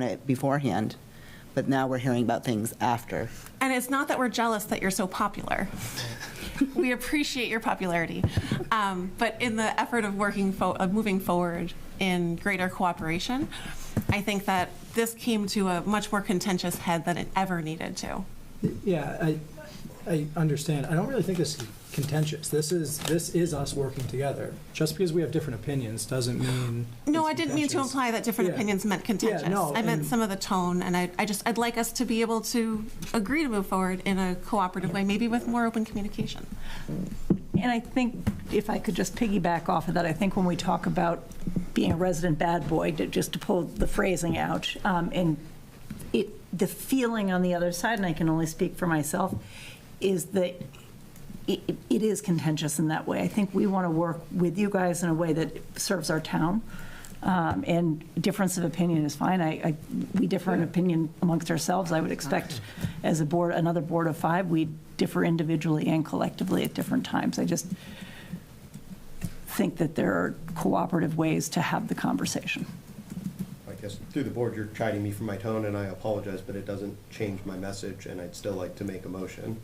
it beforehand. But now we're hearing about things after. And it's not that we're jealous that you're so popular. We appreciate your popularity. But in the effort of moving forward in greater cooperation, I think that this came to a much more contentious head than it ever needed to. Yeah, I understand. I don't really think this is contentious. This is us working together. Just because we have different opinions doesn't mean. No, I didn't mean to imply that different Yeah. opinions meant contentious. Yeah, no, I meant and- some of the tone, and I'd like us to be able to agree to move forward in a cooperative way, maybe with more open communication. And I think, if I could just piggyback off of that, I think when we talk about being a resident bad boy, just to pull the phrasing out, and the feeling on the other side, and I can only speak for myself, is that it is contentious in that way. I think we want to work with you guys in a way that serves our town. And difference of opinion is fine. We differ in opinion amongst ourselves. I would expect as a board, another board of 5, we differ individually and collectively at different times. I just think that there are cooperative ways to have the conversation. I guess through the board, you're chiding me for my tone, and I apologize, but it doesn't change my message, and I'd still like to make a motion.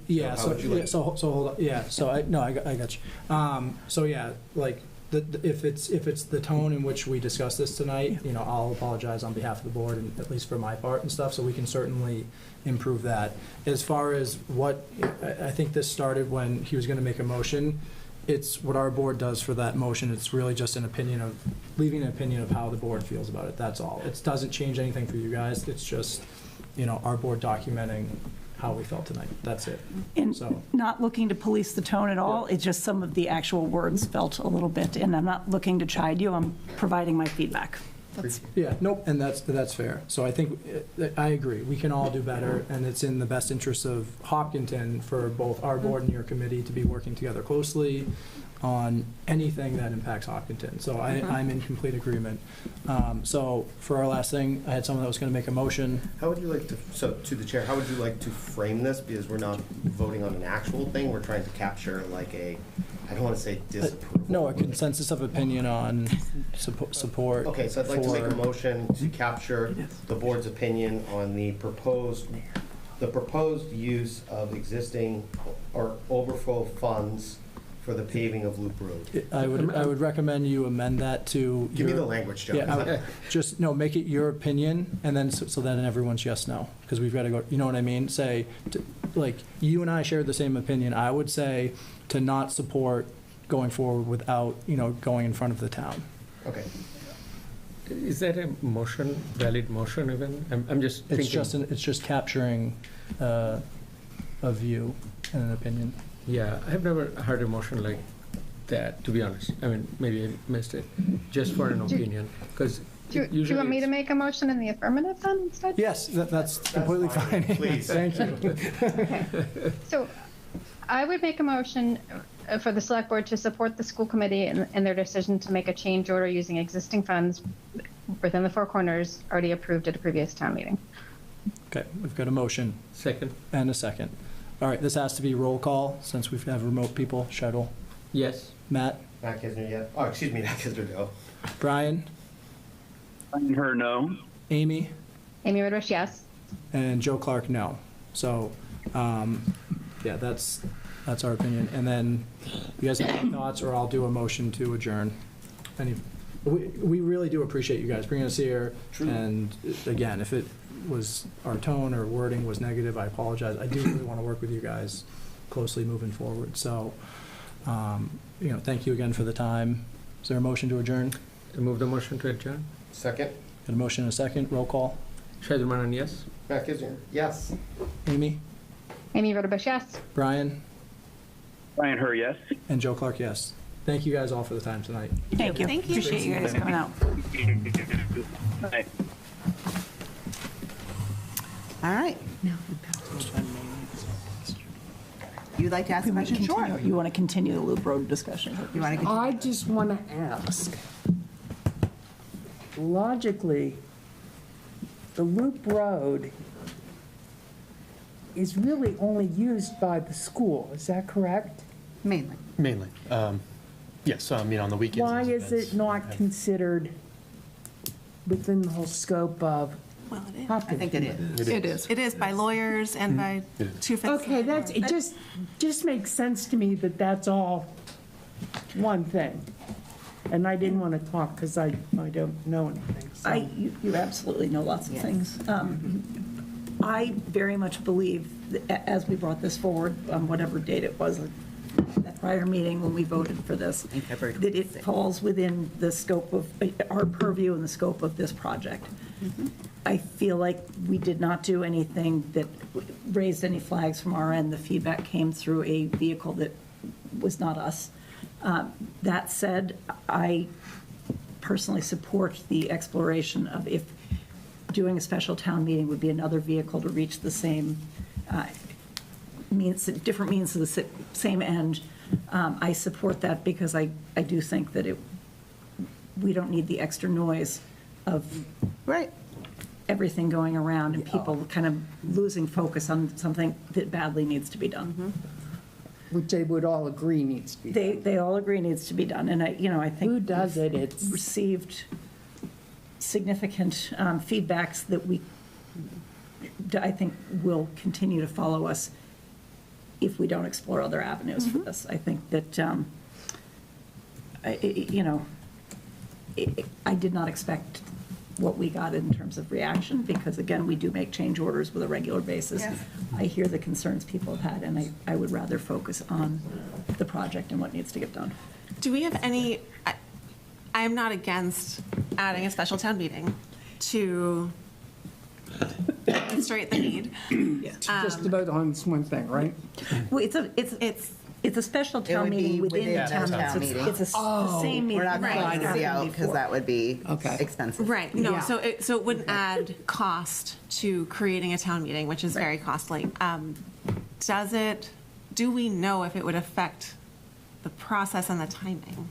Yeah, So how would you like- so hold on, yeah, so I got you. So yeah, like, if it's the tone in which we discuss this tonight, I'll apologize on behalf of the board, and at least for my part and stuff, so we can certainly improve that. As far as what, I think this started when he was gonna make a motion. It's what our board does for that motion. It's really just leaving an opinion of how the board feels about it, that's all. It doesn't change anything for you guys, it's just, our board documenting how we felt tonight, that's it. And So, not looking to police the tone at all, it's just some of the actual words felt a little bit, and I'm not looking to chide you, I'm providing my feedback. yeah, nope, and that's fair. So I think, I agree, we can all do better, and it's in the best interest of Hopkinton for both our board and your committee to be working together closely on anything that impacts Hopkinton. So I'm in complete agreement. So for our last thing, I had someone that was going to make a motion. How would you like to, so to the chair, how would you like to frame this? Because we're not voting on an actual thing, we're trying to capture like I don't want to say disapproval. No, a consensus of opinion on support. Okay, so I'd like to make a motion to capture the board's opinion on the proposed use of existing or overflow funds for the paving of Loop Road. I would recommend you amend that to. Give me the language, Joe. Yeah, make it your opinion, and then, so then everyone's yes, no, because we've got to go, you know what I mean? Say, like, you and I shared the same opinion. I would say to not support going forward without, going in front of the town. Okay. Is that a motion, valid motion even? I'm just thinking. It's just capturing a view and an opinion. Yeah, I've never heard a motion like that, to be honest. I mean, maybe I missed it, just for an opinion, because Do you want me to make a motion in the affirmative then instead? Yes, that's completely fine. Please. Thank you. Okay. So I would make a motion for the select board to support the school committee in their decision to make a change order using existing funds within the 4 corners already approved at a previous town meeting. Okay, we've got a motion. Second. And a second. All right, this has to be roll call, since we have remote people. Shuttle. Yes. Matt? Matt Kisner, yeah. Oh, excuse me, Matt Kisner, no. Brian? Her no. Amy? Amy Ridwish, yes. And Joe Clark, no. So, yeah, that's our opinion. And then, you guys have any thoughts, or I'll do a motion to adjourn. We really do appreciate you guys bringing us here. Truly. And again, if it was, our tone or wording was negative, I apologize. I do really want to work with you guys closely moving forward. So, thank you again for the time. Is there a motion to adjourn? I move the motion to adjourn. Second. Got a motion and a second. Roll call. Shadman, yes. Matt Kisner, yes. Amy? Amy Ridwish, yes. Brian? Brian, her yes. And Joe Clark, yes. Thank you guys all for the time tonight. Thank you. Thank you. Appreciate you guys coming out. Bye. All right. You'd like to ask a question? Sure. You want to continue the Loop Road discussion? You want to continue? I just want to ask, logically, the Loop Road is really only used by the school, is that correct? Mainly. Mainly. Yes, I mean, on the weekends. Why there's is events. it not considered within the whole scope of Well, it is. Hopkins? I think it is. It is. It is by lawyers and by It is. two-fifths. Okay, that's, it just makes sense to me that that's all one thing. And I didn't want to talk because I don't know anything, so. You absolutely know lots of Yes. things. I very much believe, that as we brought this forward, on whatever date it was, that prior meeting when we voted for this, In February that it 26th. falls within the scope of, our purview and the scope of this project. I feel like we did not do anything that raised any flags from our end. The feedback came through a vehicle that was not us. That said, I personally support the exploration of if doing a special town meeting would be another vehicle to reach the same different means to the same end. I support that because I do think that we don't need the extra noise of Right. everything going around and people kind of losing focus on something that badly needs to be done. Which they would all agree needs to be done. They all agree needs to be done, and I think. Who does it? It's. Received significant feedbacks that I think will continue to follow us if we don't explore other avenues for this. I think that, I did not expect what we got in terms of reaction, because again, we do make change orders with a regular basis. Yes. I hear the concerns people have had, and I would rather focus on the project and what needs to get done. Do we have any, I am not against adding a special town meeting to demonstrate the need. Just about on this one thing, right? Well, it's a special It town would be meeting within within the town. the town It's meeting. the same meeting. We're not that trying to happened see out because before. that would be Okay. expensive. Right, no, Yeah. so it wouldn't add cost to creating a town meeting, which is very costly. Do we know if it would affect the process and the timing?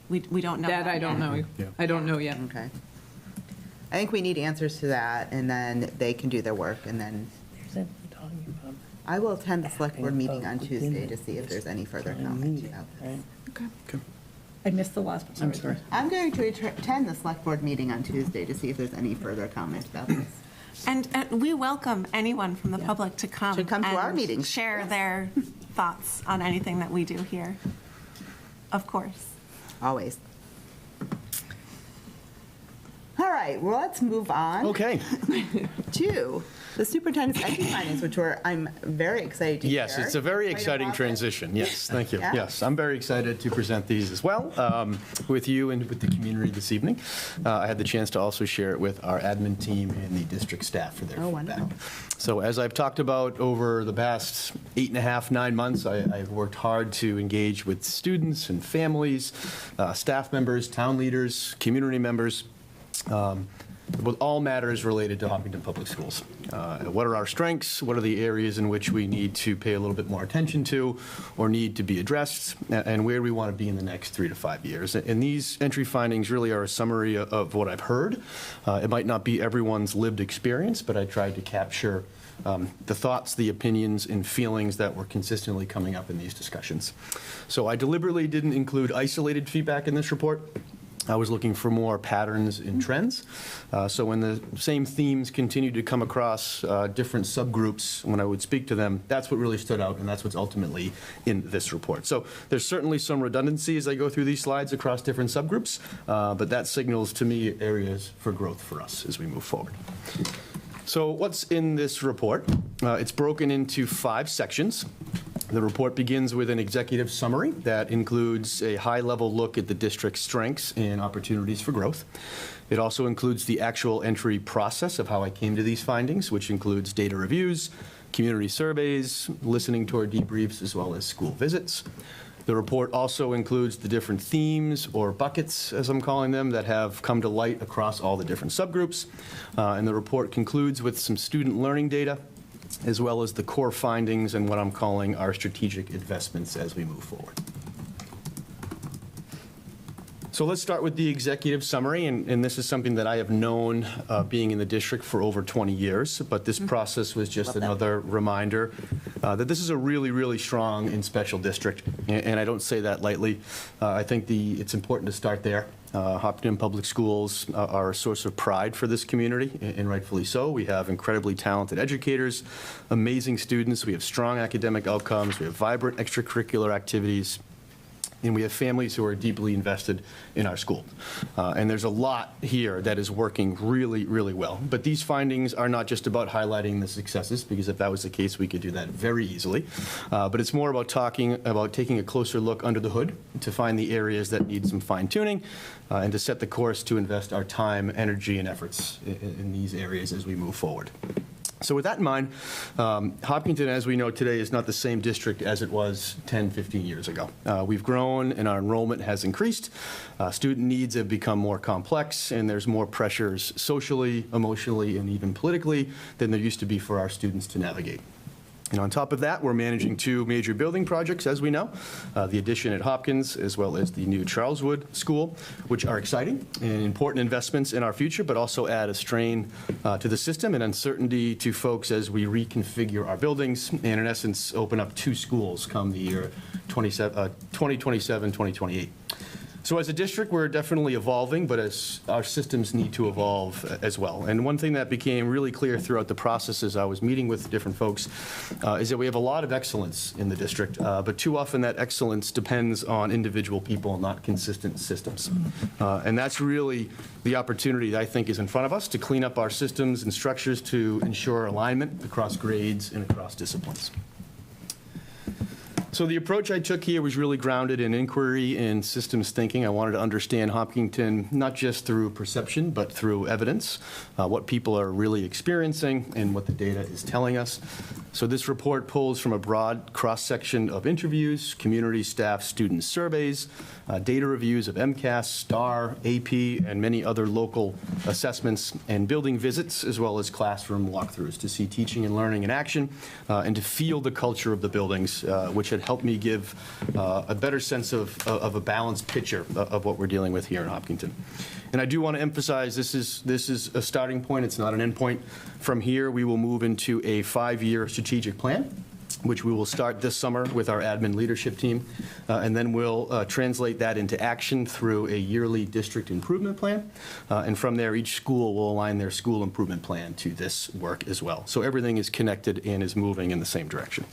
We don't know. That I don't yet. know. Yeah. I don't know yet. Okay. I think we need answers to that, and then they can do their work, and then I will attend the select board meeting on Tuesday to see if there's any further comment about this. I missed the last one. Sorry. I'm going to attend the select board meeting on Tuesday to see if there's any further comment about this. And we welcome anyone from the public to come. Should come to our and meetings. Share their thoughts on anything that we do here. Of course. Always. All right, well, let's move on. Okay. To the superintendent's entry findings, which I'm very excited to hear. Yes, it's a very Quite exciting process. transition. Yes, thank you. Yeah. Yes, I'm very excited to present these as well with you and with the community this evening. I had the chance to also share it with our admin team and the district staff for their Oh, feedback. wonderful. So as I've talked about over the past 8.5, 9 months, I've worked hard to engage with students and families, staff members, town leaders, community members, with all matters related to Hopkinton Public Schools. What are our strengths? What are the areas in which we need to pay a little bit more attention to or need to be addressed? And where we want to be in the next 3 to 5 years. And these entry findings really are a summary of what I've heard. It might not be everyone's lived experience, but I tried to capture the thoughts, the opinions, and feelings that were consistently coming up in these discussions. So I deliberately didn't include isolated feedback in this report. I was looking for more patterns and trends. So when the same themes continued to come across different subgroups when I would speak to them, that's what really stood out, and that's what's ultimately in this report. So there's certainly some redundancy as I go through these slides across different subgroups, but that signals to me areas for growth for us as we move forward. So what's in this report? It's broken into 5 sections. The report begins with an executive summary that includes a high-level look at the district's strengths and opportunities for growth. It also includes the actual entry process of how I came to these findings, which includes data reviews, community surveys, listening to our debriefs, as well as school visits. The report also includes the different themes, or buckets, as I'm calling them, that have come to light across all the different subgroups. And the report concludes with some student learning data, as well as the core findings and what I'm calling our strategic investments as we move forward. So So let's start with the executive summary, and this is something that I have known being in the district for over 20 years, but this process was just another reminder that this is a really, really strong and special district, and I don't say that lightly. I think it's important to start there. Hopkinton Public Schools are a source of pride for this community, and rightfully so. We have incredibly talented educators, amazing students, we have strong academic outcomes, we have vibrant extracurricular activities, and we have families who are deeply invested in our school. And there's a lot here that is working really, really well. But these findings are not just about highlighting the successes, because if that was the case, we could do that very easily. But it's more about taking a closer look under the hood to find the areas that need some fine-tuning and to set the course to invest our time, energy, and efforts in these areas as we move forward. So with that in mind, Hopkinton, as we know today, is not the same district as it was 10, 15 years ago. We've grown and our enrollment has increased. Student needs have become more complex, and there's more pressures socially, emotionally, and even politically than there used to be for our students to navigate. And on top of that, we're managing 2 major building projects, as we know, the addition at Hopkins as well as the new Charleswood School, which are exciting and important investments in our future, but also add a strain to the system and uncertainty to folks as we reconfigure our buildings and, in essence, open up 2 schools come the year 2027, 2028. So as a district, we're definitely evolving, but as our systems need to evolve as well. And one thing that became really clear throughout the process as I was meeting with different folks is that we have a lot of excellence in the district, but too often that excellence depends on individual people, not consistent systems. And that's really the opportunity that I think is in front of us to clean up our systems and structures to ensure alignment across grades and across disciplines. So the approach I took here was really grounded in inquiry and systems thinking. I wanted to understand Hopkinton not just through perception, but through evidence, what people are really experiencing and what the data is telling us. So this report pulls from a broad cross-section of interviews, community, staff, student surveys, data reviews of MCAS, STAR, AP, and many other local assessments, and building visits, as well as classroom walkthroughs to see teaching and learning in action, and to feel the culture of the buildings, which had helped me give a better sense of a balanced picture of what we're dealing with here in Hopkinton. And I do want to emphasize this is a starting point. It's not an end point. From here, we will move into a 5-year strategic plan, which we will start this summer with our admin leadership team, and then we'll translate that into action through a yearly district improvement plan. And from there, each school will align their school improvement plan to this work as well. So everything is connected and is moving in the same direction.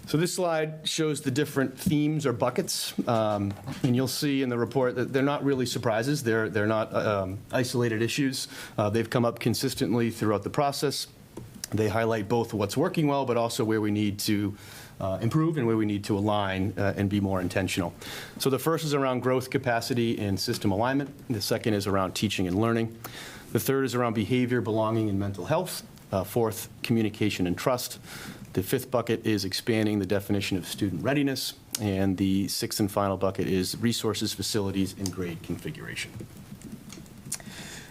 So this slide shows the different themes or buckets, and you'll see in the report that they're not really surprises. They're not isolated issues. They've come up consistently throughout the process. They highlight both what's working well, but also where we need to improve and where we need to align and be more intentional. So the first is around growth capacity and system alignment. The second is around teaching and learning. The third is around behavior, belonging, and mental health. Fourth, communication and trust. The fifth bucket is expanding the definition of student readiness. And the sixth and final bucket is resources, facilities, and grade configuration.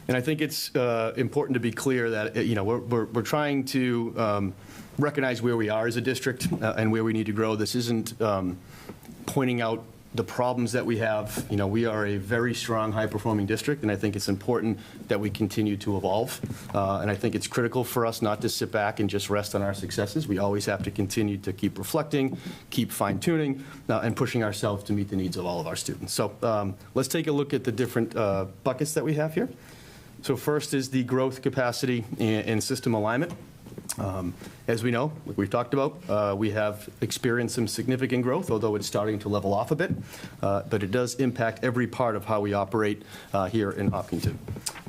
And I think it's important to be clear that we're trying to recognize where we are as a district and where we need to grow. This isn't pointing out the problems that we have. We are a very strong, high-performing district, and I think it's important that we continue to evolve. And I think it's critical for us not to sit back and just rest on our successes. We always have to continue to keep reflecting, keep fine-tuning, and pushing ourselves to meet the needs of all of our students. So let's take a look at the different buckets that we have here. So first is the growth capacity and system alignment. As we know, like we've talked about, we have experienced some significant growth, although it's starting to level off a bit. But it does impact every part of how we operate here in Hopkinton.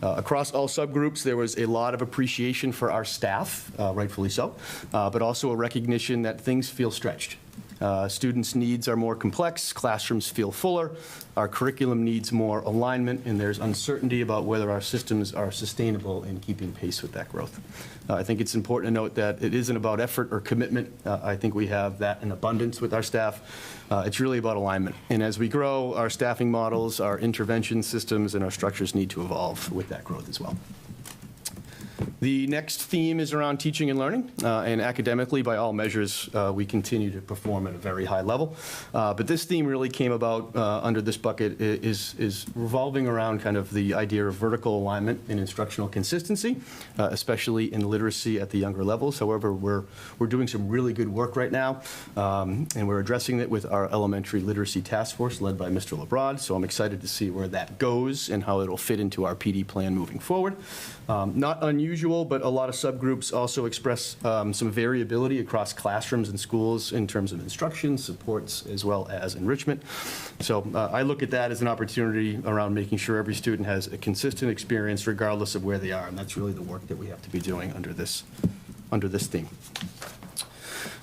Across all subgroups, there was a lot of appreciation for our staff, rightfully so, but also a recognition that things feel stretched. Students' needs are more complex, classrooms feel fuller, our curriculum needs more alignment, and there's uncertainty about whether our systems are sustainable in keeping pace with that growth. I think it's important to note that it isn't about effort or commitment. I think we have that in abundance with our staff. It's really about alignment. And as we grow, our staffing models, our intervention systems, and our structures need to evolve with that growth as well. The next theme is around teaching and learning, and academically, by all measures, we continue to perform at a very high level. But this theme really came about under this bucket is revolving around kind of the idea of vertical alignment and instructional consistency, especially in literacy at the younger levels. However, we're doing some really good work right now, and we're addressing it with our elementary literacy task force led by Mr. Lebrod. So I'm excited to see where that goes and how it'll fit into our PD plan moving forward. Not unusual, but a lot of subgroups also express some variability across classrooms and schools in terms of instruction, supports, as well as enrichment. So I look at that as an opportunity around making sure every student has a consistent experience regardless of where they are, and that's really the work that we have to be doing under this theme.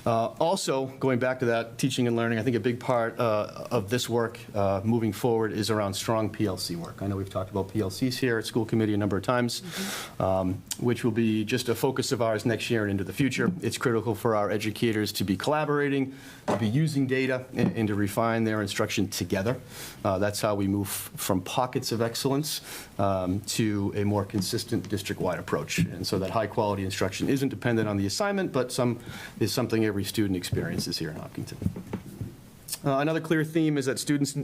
Also, going back to that teaching and learning, I think a big part of this work moving forward is around strong PLC work. I know we've talked about PLCs here at school committee a number of times, which will be just a focus of ours next year and into the future. It's critical for our educators to be collaborating, to be using data, and to refine their instruction together. That's how we move from pockets of excellence to a more consistent district-wide approach. And so that high-quality instruction isn't dependent on the assignment, but is something every student experiences here in Hopkinton. Another clear theme is that students'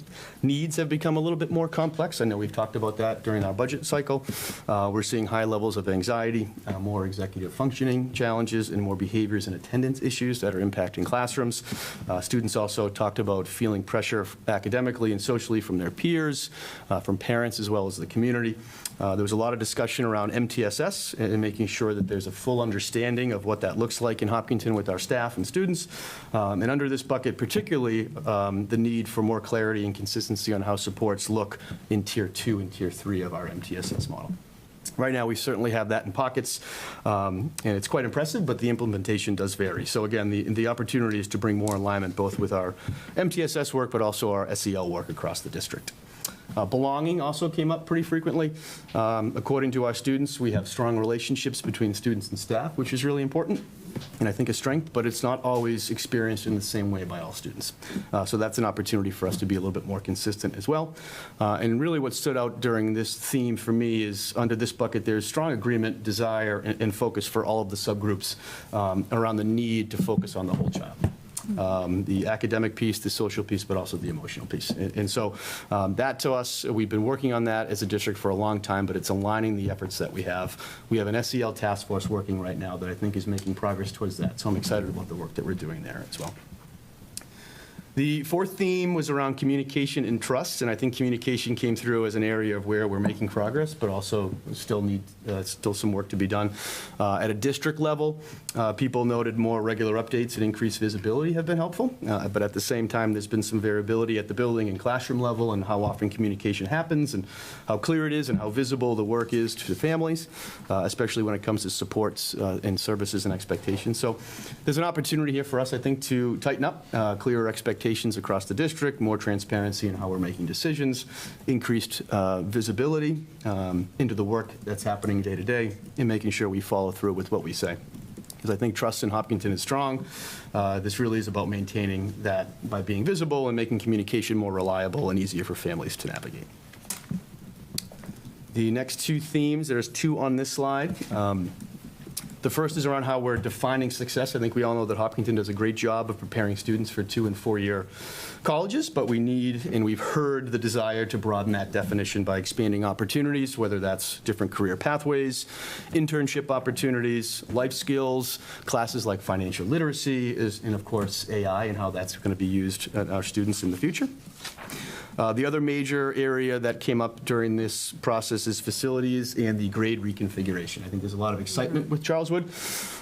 needs have become a little bit more complex. I know we've talked about that during our budget cycle. We're seeing high levels of anxiety, more executive functioning challenges, and more behaviors and attendance issues that are impacting classrooms. Students also talked about feeling pressure academically and socially from their peers, from parents, as well as the community. There was a lot of discussion around MTSS and making sure that there's a full understanding of what that looks like in Hopkinton with our staff and students. And under this bucket, particularly, the need for more clarity and consistency on how supports look in Tier 2 and Tier 3 of our MTSS model. Right now, we certainly have that in pockets, and it's quite impressive, but the implementation does vary. So again, the opportunity is to bring more alignment both with our MTSS work, but also our SEL work across the district. Belonging also came up pretty frequently. According to our students, we have strong relationships between students and staff, which is really important, and I think a strength, but it's not always experienced in the same way by all students. So that's an opportunity for us to be a little bit more consistent as well. And really what stood out during this theme for me is under this bucket, there's strong agreement, desire, and focus for all of the subgroups around the need to focus on the whole child. The academic piece, the social piece, but also the emotional piece. And so that to us, we've been working on that as a district for a long time, but it's aligning the efforts that we have. We have an SEL task force working right now that I think is making progress towards that. So I'm excited about the work that we're doing there as well. The fourth theme was around communication and trust, and I think communication came through as an area of where we're making progress, but also still some work to be done. At a district level, people noted more regular updates and increased visibility have been helpful, but at the same time, there's been some variability at the building and classroom level and how often communication happens and how clear it is and how visible the work is to families, especially when it comes to supports and services and expectations. So there's an opportunity here for us, I think, to tighten up, clearer expectations across the district, more transparency in how we're making decisions, increased visibility into the work that's happening day to day, and making sure we follow through with what we say. Because I think trust in Hopkinton is strong. This really is about maintaining that by being visible and making communication more reliable and easier for families to navigate. The next two themes, there's two on this slide. The first is around how we're defining success. I think we all know that Hopkinton does a great job of preparing students for 2- and 4-year colleges, but we need, and we've heard the desire to broaden that definition by expanding opportunities, whether that's different career pathways, internship opportunities, life skills, classes like financial literacy, and of course AI and how that's going to be used at our students in the future. The other major area that came up during this process is facilities and the grade reconfiguration. I think there's a lot of excitement with Charleswood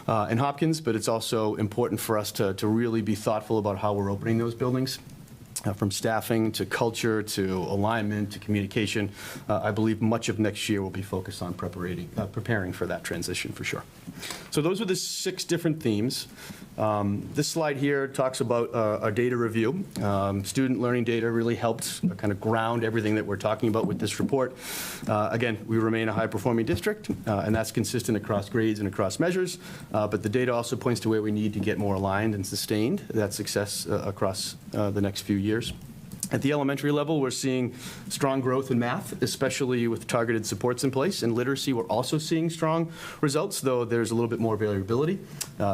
and Hopkins, but it's also important for us to really be thoughtful about how we're opening those buildings. From staffing to culture to alignment to communication. I believe much of next year will be focused on preparing for that transition for sure. So those are the 6 different themes. This slide here talks about our data review. Student learning data really helped kind of ground everything that we're talking about with this report. Again, we remain a high-performing district, and that's consistent across grades and across measures, but the data also points to where we need to get more aligned and sustained that success across the next few years. At the elementary level, we're seeing strong growth in math, especially with targeted supports in place. In literacy, we're also seeing strong results, though there's a little bit more variability.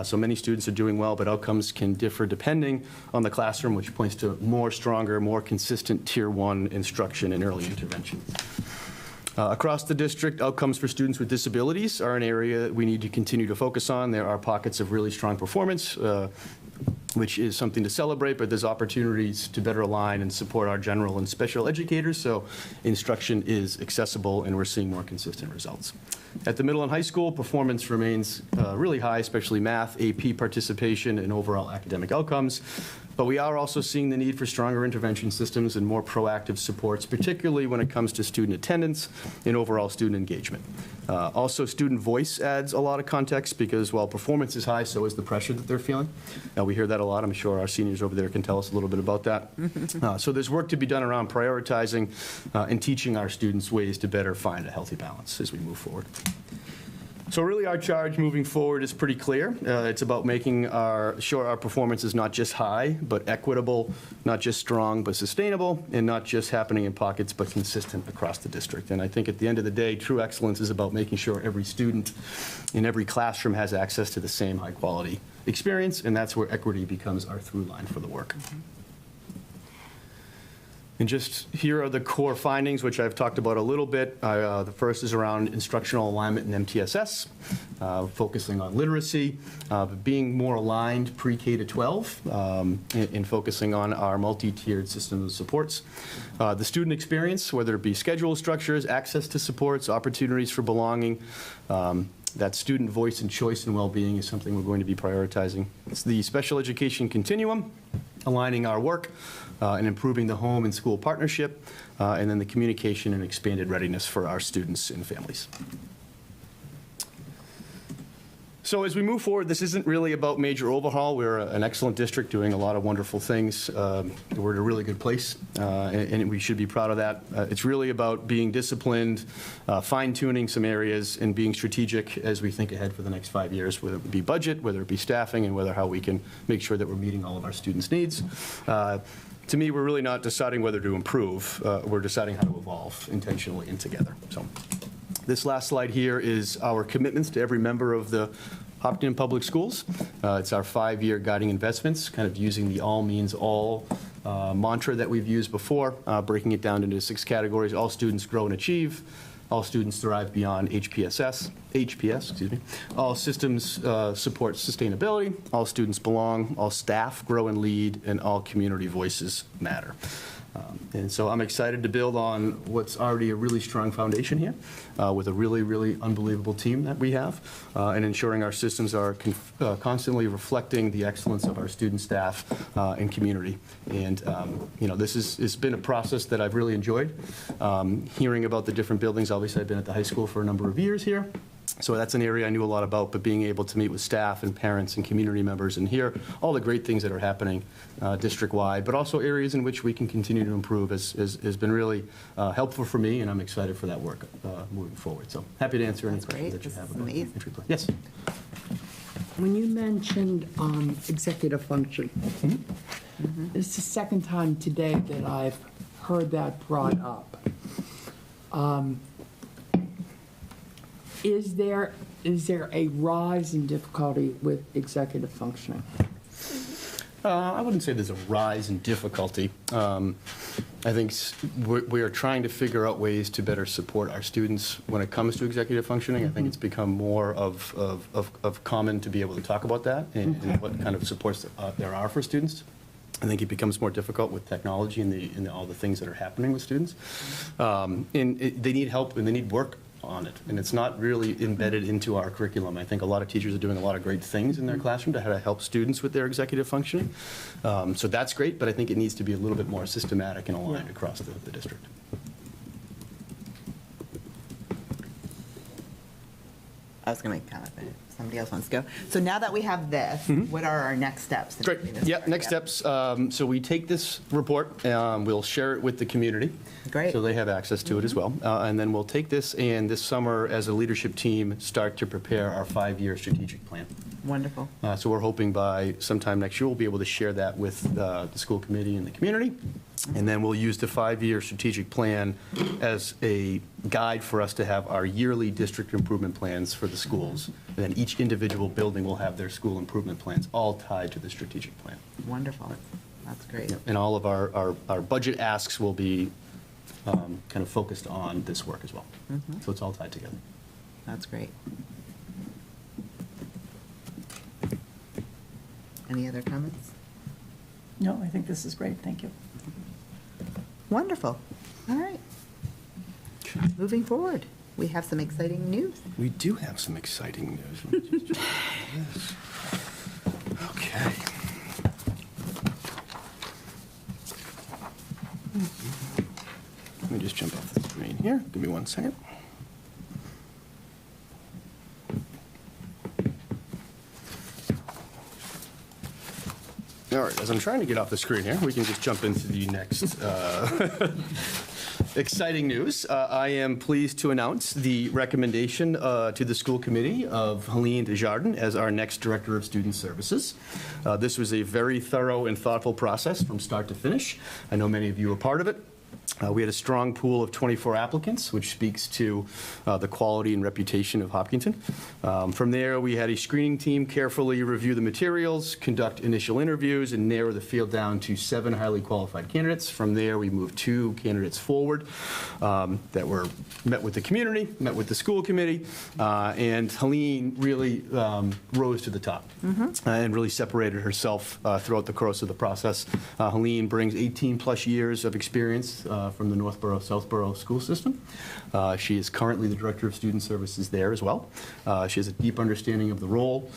So many students are doing well, but outcomes can differ depending on the classroom, which points to more stronger, more consistent Tier 1 instruction and early intervention. Across the district, outcomes for students with disabilities are an area that we need to continue to focus on. There are pockets of really strong performance, which is something to celebrate, but there's opportunities to better align and support our general and special educators, so instruction is accessible and we're seeing more consistent results. At the middle and high school, performance remains really high, especially math, AP participation, and overall academic outcomes. But we are also seeing the need for stronger intervention systems and more proactive supports, particularly when it comes to student attendance and overall student engagement. Also, student voice adds a lot of context because while performance is high, so is the pressure that they're feeling. We hear that a lot. I'm sure our seniors over there can tell us a little bit about that. So there's work to be done around prioritizing and teaching our students ways to better find a healthy balance as we move forward. So really our charge moving forward is pretty clear. It's about making sure our performance is not just high, but equitable, not just strong, but sustainable, and not just happening in pockets, but consistent across the district. And I think at the end of the day, true excellence is about making sure every student in every classroom has access to the same high quality experience, and that's where equity becomes our through line for the work. And just here are the core findings, which I've talked about a little bit. The first is around instructional alignment in MTSS, focusing on literacy, being more aligned pre-K to 12, and focusing on our multi-tiered system of supports. The student experience, whether it be schedule structures, access to supports, opportunities for belonging, that student voice and choice and well-being is something we're going to be prioritizing. It's the special education continuum, aligning our work and improving the home and school partnership, and then the communication and expanded readiness for our students and families. So as we move forward, this isn't really about major overhaul. We're an excellent district doing a lot of wonderful things. We're in a really good place, and we should be proud of that. It's really about being disciplined, fine-tuning some areas, and being strategic as we think ahead for the next 5 years, whether it be budget, whether it be staffing, and how we can make sure that we're meeting all of our students' needs. To me, we're really not deciding whether to improve. We're deciding how to evolve intentionally and together. So. This last slide here is our commitments to every member of the Hopkinton Public Schools. It's our 5-year guiding investments, kind of using the all means all mantra that we've used before, breaking it down into 6 categories. All students grow and achieve. All students thrive beyond HPS, All systems support sustainability. All students belong. All staff grow and lead. And all community voices matter. And so I'm excited to build on what's already a really strong foundation here with a really, really unbelievable team that we have and ensuring our systems are constantly reflecting the excellence of our student, staff, and community. And, this has been a process that I've really enjoyed. Hearing about the different buildings, obviously I've been at the high school for a number of years here. So that's an area I knew a lot about, but being able to meet with staff and parents and community members and hear all the great things that are happening district-wide, but also areas in which we can continue to improve has been really helpful for me, and I'm excited for that work moving forward. So happy to answer any questions that you have about the entry plan. Yes? When you mentioned executive function, it's the second time today that I've heard that brought up. Is there a rise in difficulty with executive functioning? I wouldn't say there's a rise in difficulty. I think we are trying to figure out ways to better support our students when it comes to executive functioning. I think it's become more of common to be able to talk about that and what kind of supports there are for students. I think it becomes more difficult with technology and all the things that are happening with students. They need help and they need work on it, and it's not really embedded into our curriculum. I think a lot of teachers are doing a lot of great things in their classroom to how to help students with their executive functioning. So that's great, but I think it needs to be a little bit more systematic and aligned across the district. I was going to make a comment, but somebody else wants to go. So now that we have this, what are our next steps? Great. Yeah, next steps. So we take this report, we'll share it with the community. Great. So they have access to it as well. And then we'll take this and this summer as a leadership team start to prepare our 5-year strategic plan. Wonderful. So we're hoping by sometime next year, we'll be able to share that with the school committee and the community. And then we'll use the 5-year strategic plan as a guide for us to have our yearly district improvement plans for the schools. And then each individual building will have their school improvement plans, all tied to the strategic plan. Wonderful. That's great. And all of our budget asks will be kind of focused on this work as well. So it's all tied together. That's great. Any other comments? No, I think this is great. Thank you. Wonderful. All right. Moving forward, we have some exciting news. We do have some exciting news. Let me just jump this. Okay. Let me just jump off the screen here. Give me 1 second. All right, as I'm trying to get off the screen here, we can just jump into the next exciting news. I am pleased to announce the recommendation to the school committee of Helene Desjardins as our next Director of Student Services. This was a very thorough and thoughtful process from start to finish. I know many of you were part of it. We had a strong pool of 24 applicants, which speaks to the quality and reputation of Hopkinton. From there, we had a screening team carefully review the materials, conduct initial interviews, and narrow the field down to 7 highly qualified candidates. From there, we moved 2 candidates forward that were met with the community, met with the school committee, and Helene really rose to the top and really separated herself throughout the course of the process. Helene brings 18-plus years of experience from the Northborough-Southborough school system. She is currently the Director of Student Services there as well. She has a deep understanding of the role,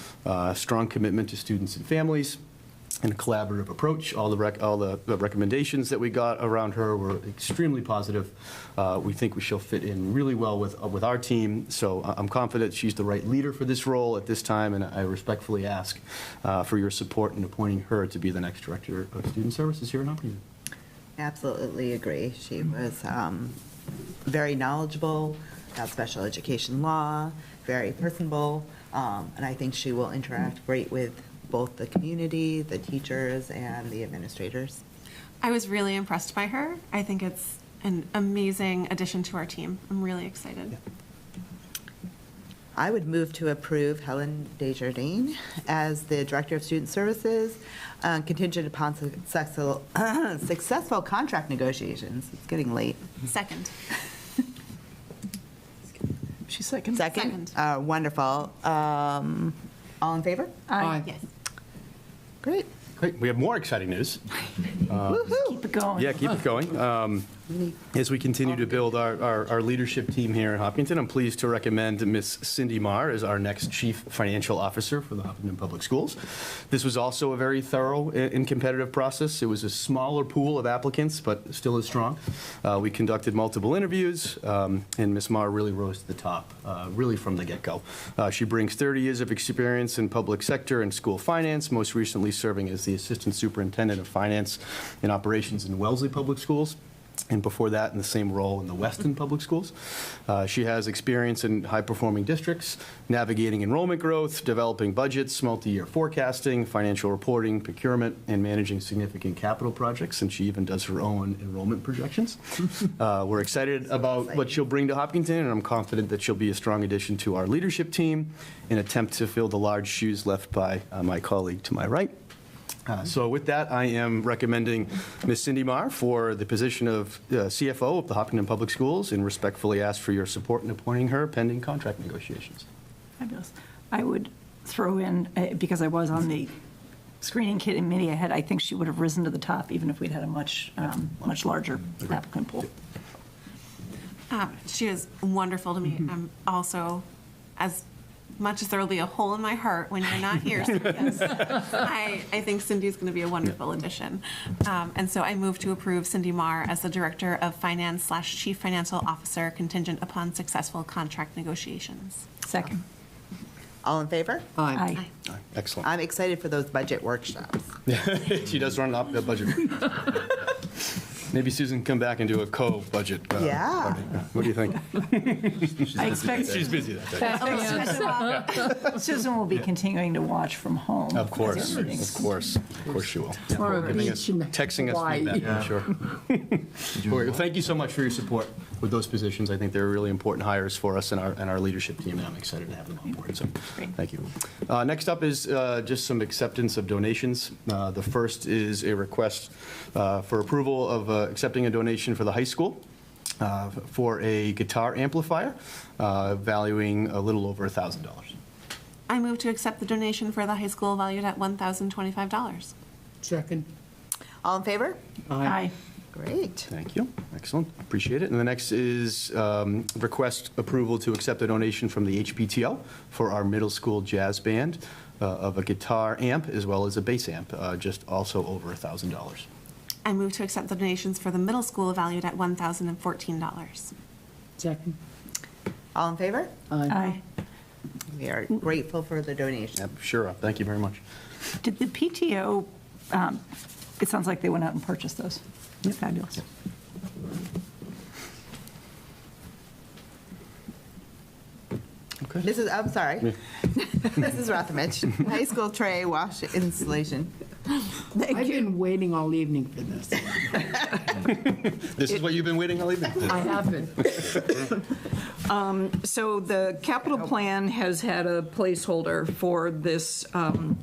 strong commitment to students and families, and a collaborative approach. All the recommendations that we got around her were extremely positive. We think she'll fit in really well with our team. So I'm confident she's the right leader for this role at this time, and I respectfully ask for your support in appointing her to be the next Director of Student Services here in Hopkinton. Absolutely agree. She was very knowledgeable about special education law, very personable, and I think she will interact great with both the community, the teachers, and the administrators. I was really impressed by her. I think it's an amazing addition to our team. I'm really excited. Yeah. I would move to approve Helen Desjardins as the Director of Student Services, contingent upon successful contract negotiations. It's getting late. Second. She's second. Second? Wonderful. All in favor? Aye. Yes. Great. Great. We have more exciting news. Woohoo! Keep it going. Yeah, keep it going. As we continue to build our leadership team here in Hopkinton, I'm pleased to recommend Ms. Cindy Marr as our next Chief Financial Officer for the Hopkinton Public Schools. This was also a very thorough and competitive process. It was a smaller pool of applicants, but still as strong. We conducted multiple interviews, and Ms. Marr really rose to the top, really from the get-go. She brings 30 years of experience in public sector and school finance, most recently serving as the Assistant Superintendent of Finance and Operations in Wellesley Public Schools, and before that in the same role in the Weston Public Schools. She has experience in high-performing districts, navigating enrollment growth, developing budgets, multi-year forecasting, financial reporting, procurement, and managing significant capital projects, and she even does her own enrollment projections. We're excited about what she'll bring to Hopkinton, and I'm confident that she'll be a strong addition to our leadership team in an attempt to fill the large shoes left by my colleague to my right. So with that, I am recommending Ms. Cindy Marr for the position of CFO of the Hopkinton Public Schools, and respectfully ask for your support in appointing her pending contract negotiations. Fabulous. I would throw in, because I was on the screening committee ahead, I think she would have risen to the top even if we'd had a much larger applicant pool. She is wonderful to me. I'm also, as much as there will be a hole in my heart when you're not here, yes, I think Cindy's going to be a wonderful addition. And so I move to approve Cindy Marr as the Director of Finance / Chief Financial Officer, contingent upon successful contract negotiations. Second. All in favor? Aye. Excellent. I'm excited for those budget workshops. She does run a budget. Maybe Susan can come back and do a co-budget. Yeah. Party. What do you think? I expect She's busy that day. Susan will be continuing to watch from home. Of course, as our meetings. of course she will. Or a Giving us- beach in texting us Hawaii. feedback, I'm sure. Well, thank you so much for your support with those positions. I think they're really important hires for us and our leadership team, and I'm excited to have them on board, so thank you. Next up is just some acceptance of donations. The first is a request for approval of accepting a donation for the high school for a guitar amplifier valuing a little over $1,000. I move to accept the donation for the high school valued at $1,025. Second. All in favor? Aye. Great. Thank you. Excellent. Appreciate it. And the next is request approval to accept a donation from the HPTO for our middle school jazz band of a guitar amp as well as a bass amp, just also over $1,000. I move to accept the donations for the middle school valued at $1,014. Second. All in favor? Aye. We are grateful for the donation. Yep, sure. Thank you very much. Did the PTO, it sounds like they went out and purchased those. Fabulous. Okay. I'm sorry. Mrs. Rothermich, high school tray wash installation. I've been waiting all evening for this. This is what you've been waiting all evening for? I have been. So the capital plan has had a placeholder for this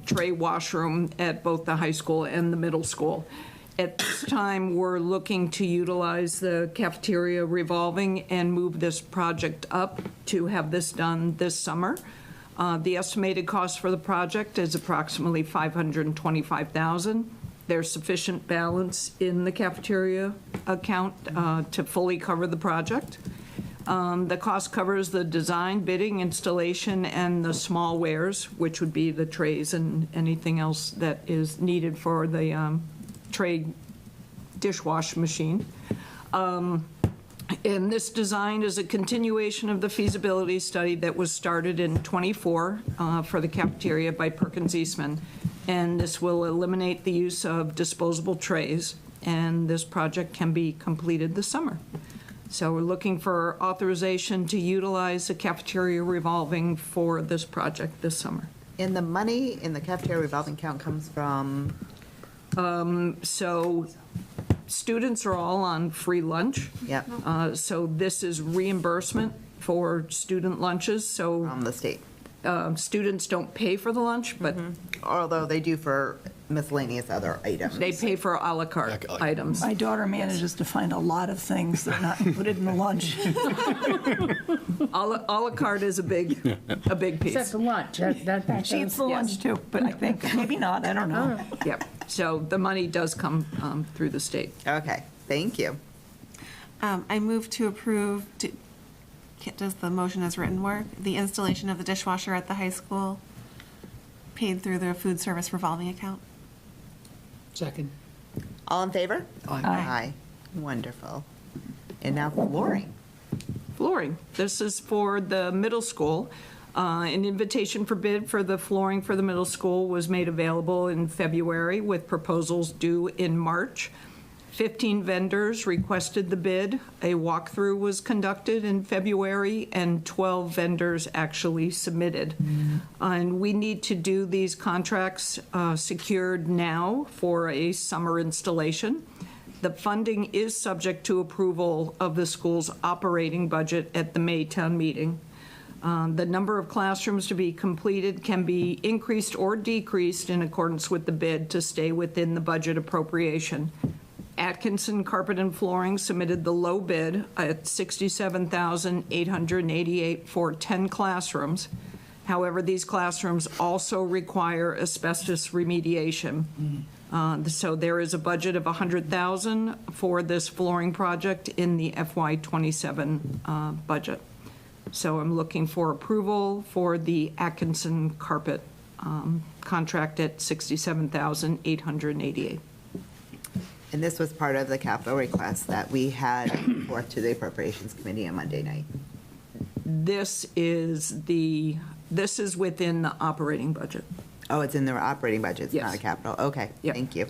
tray washroom at both the high school and the middle school. At this time, we're looking to utilize the cafeteria revolving and move this project up to have this done this summer. The estimated cost for the project is approximately $525,000. There's sufficient balance in the cafeteria account to fully cover the project. The cost covers the design, bidding, installation, and the small wares, which would be the trays and anything else that is needed for the tray dishwash machine. And this design is a continuation of the feasibility study that was started in '24 for the cafeteria by Perkins Eastman. And this will eliminate the use of disposable trays, and this project can be completed this summer. So we're looking for authorization to utilize the cafeteria revolving for this project this summer. And the money in the cafeteria revolving account comes from? So students are all on free lunch. Yep. So this is reimbursement for student lunches, so. From the state. Students don't pay for the lunch, but. Although they do for miscellaneous other items. They pay for a la carte items. My daughter manages to find a lot of things that are not included in the lunch. A la carte is a big piece. Except the lunch. She eats the lunch too, but I think, maybe not, I don't know. Yep, so the money does come through the state. Okay, thank you. I move to approve, does the motion as written work? The installation of the dishwasher at the high school paid through the food service revolving account. Second. All in favor? Aye. Wonderful. And now flooring. Flooring. This is for the middle school. An invitation for bid for the flooring for the middle school was made available in February with proposals due in March. 15 vendors requested the bid. A walkthrough was conducted in February, and 12 vendors actually submitted. And we need to do these contracts secured now for a summer installation. The funding is subject to approval of the school's operating budget at the May town meeting. The number of classrooms to be completed can be increased or decreased in accordance with the bid to stay within the budget appropriation. Atkinson Carpet and Flooring submitted the low bid at $67,888 for 10 classrooms. However, these classrooms also require asbestos remediation. So there is a budget of $100,000 for this flooring project in the FY27 budget. So I'm looking for approval for the Atkinson Carpet contract at $67,888. And this was part of the capital request that we had forth to the Appropriations Committee on Monday night. This is within the operating budget. Oh, it's in the operating budget, it's not Yes. a capital. Okay, Yep. thank you.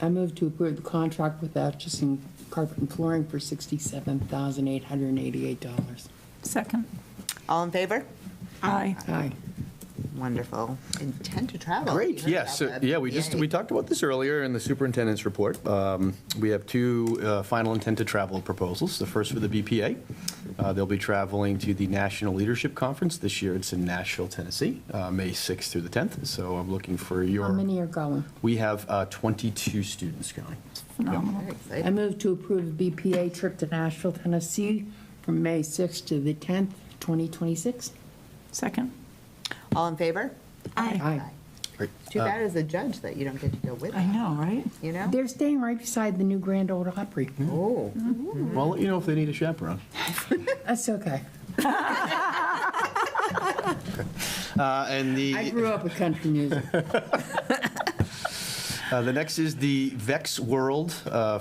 I move to approve the contract with Atchison Carpet and Flooring for $67,888. Second. All in favor? Aye. Aye. Wonderful. Intent to travel. Great, You heard yes. about that. Yeah, we Yay. talked about this earlier in the superintendent's report. We have two final intent to travel proposals. The first for the BPA. They'll be traveling to the National Leadership Conference. This year it's in Nashville, Tennessee, May 6th through the 10th. So I'm looking for your... How many are going? We have 22 students going. Phenomenal. Very I exciting. move to approve the BPA trip to Nashville, Tennessee from May 6th to the 10th, 2026. Second. All in favor? Aye. Great. Too bad as a judge that you don't get to go with I them, know, right? you know? They're staying right beside the new Grand Ole Opry. Oh. Well, I'll let you know if they need a chaperone. That's okay. And the... I grew up with country music. The next is the VEX World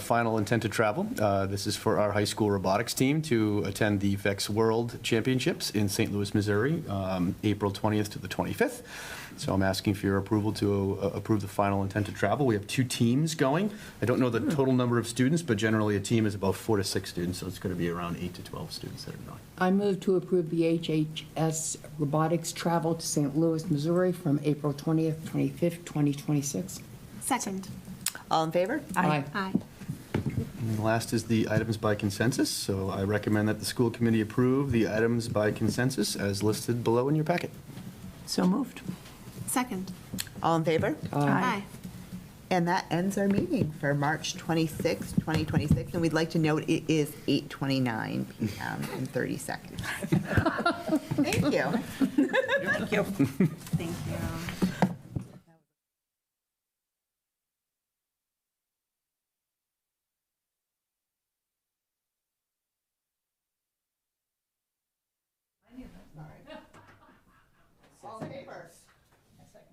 final intent to travel. This is for our high school robotics team to attend the VEX World Championships in St. Louis, Missouri, April 20th to the 25th. So I'm asking for your approval to approve the final intent to travel. We have 2 teams going. I don't know the total number of students, but generally a team is about 4 to 6 students, so it's going to be around 8 to 12 students that are going. I move to approve the HHS robotics travel to St. Louis, Missouri from April 20th, 25th, 2026. Second. All in favor? Aye. Aye. And the last is the items by consensus. So I recommend that the school committee approve the items by consensus as listed below in your packet. So moved. Second. All in favor? Aye. And that ends our meeting for March 26, 2026. And we'd like to note it is 8:29 p.m. and 30 seconds. Thank you. Thank you. Thank you. All in favor?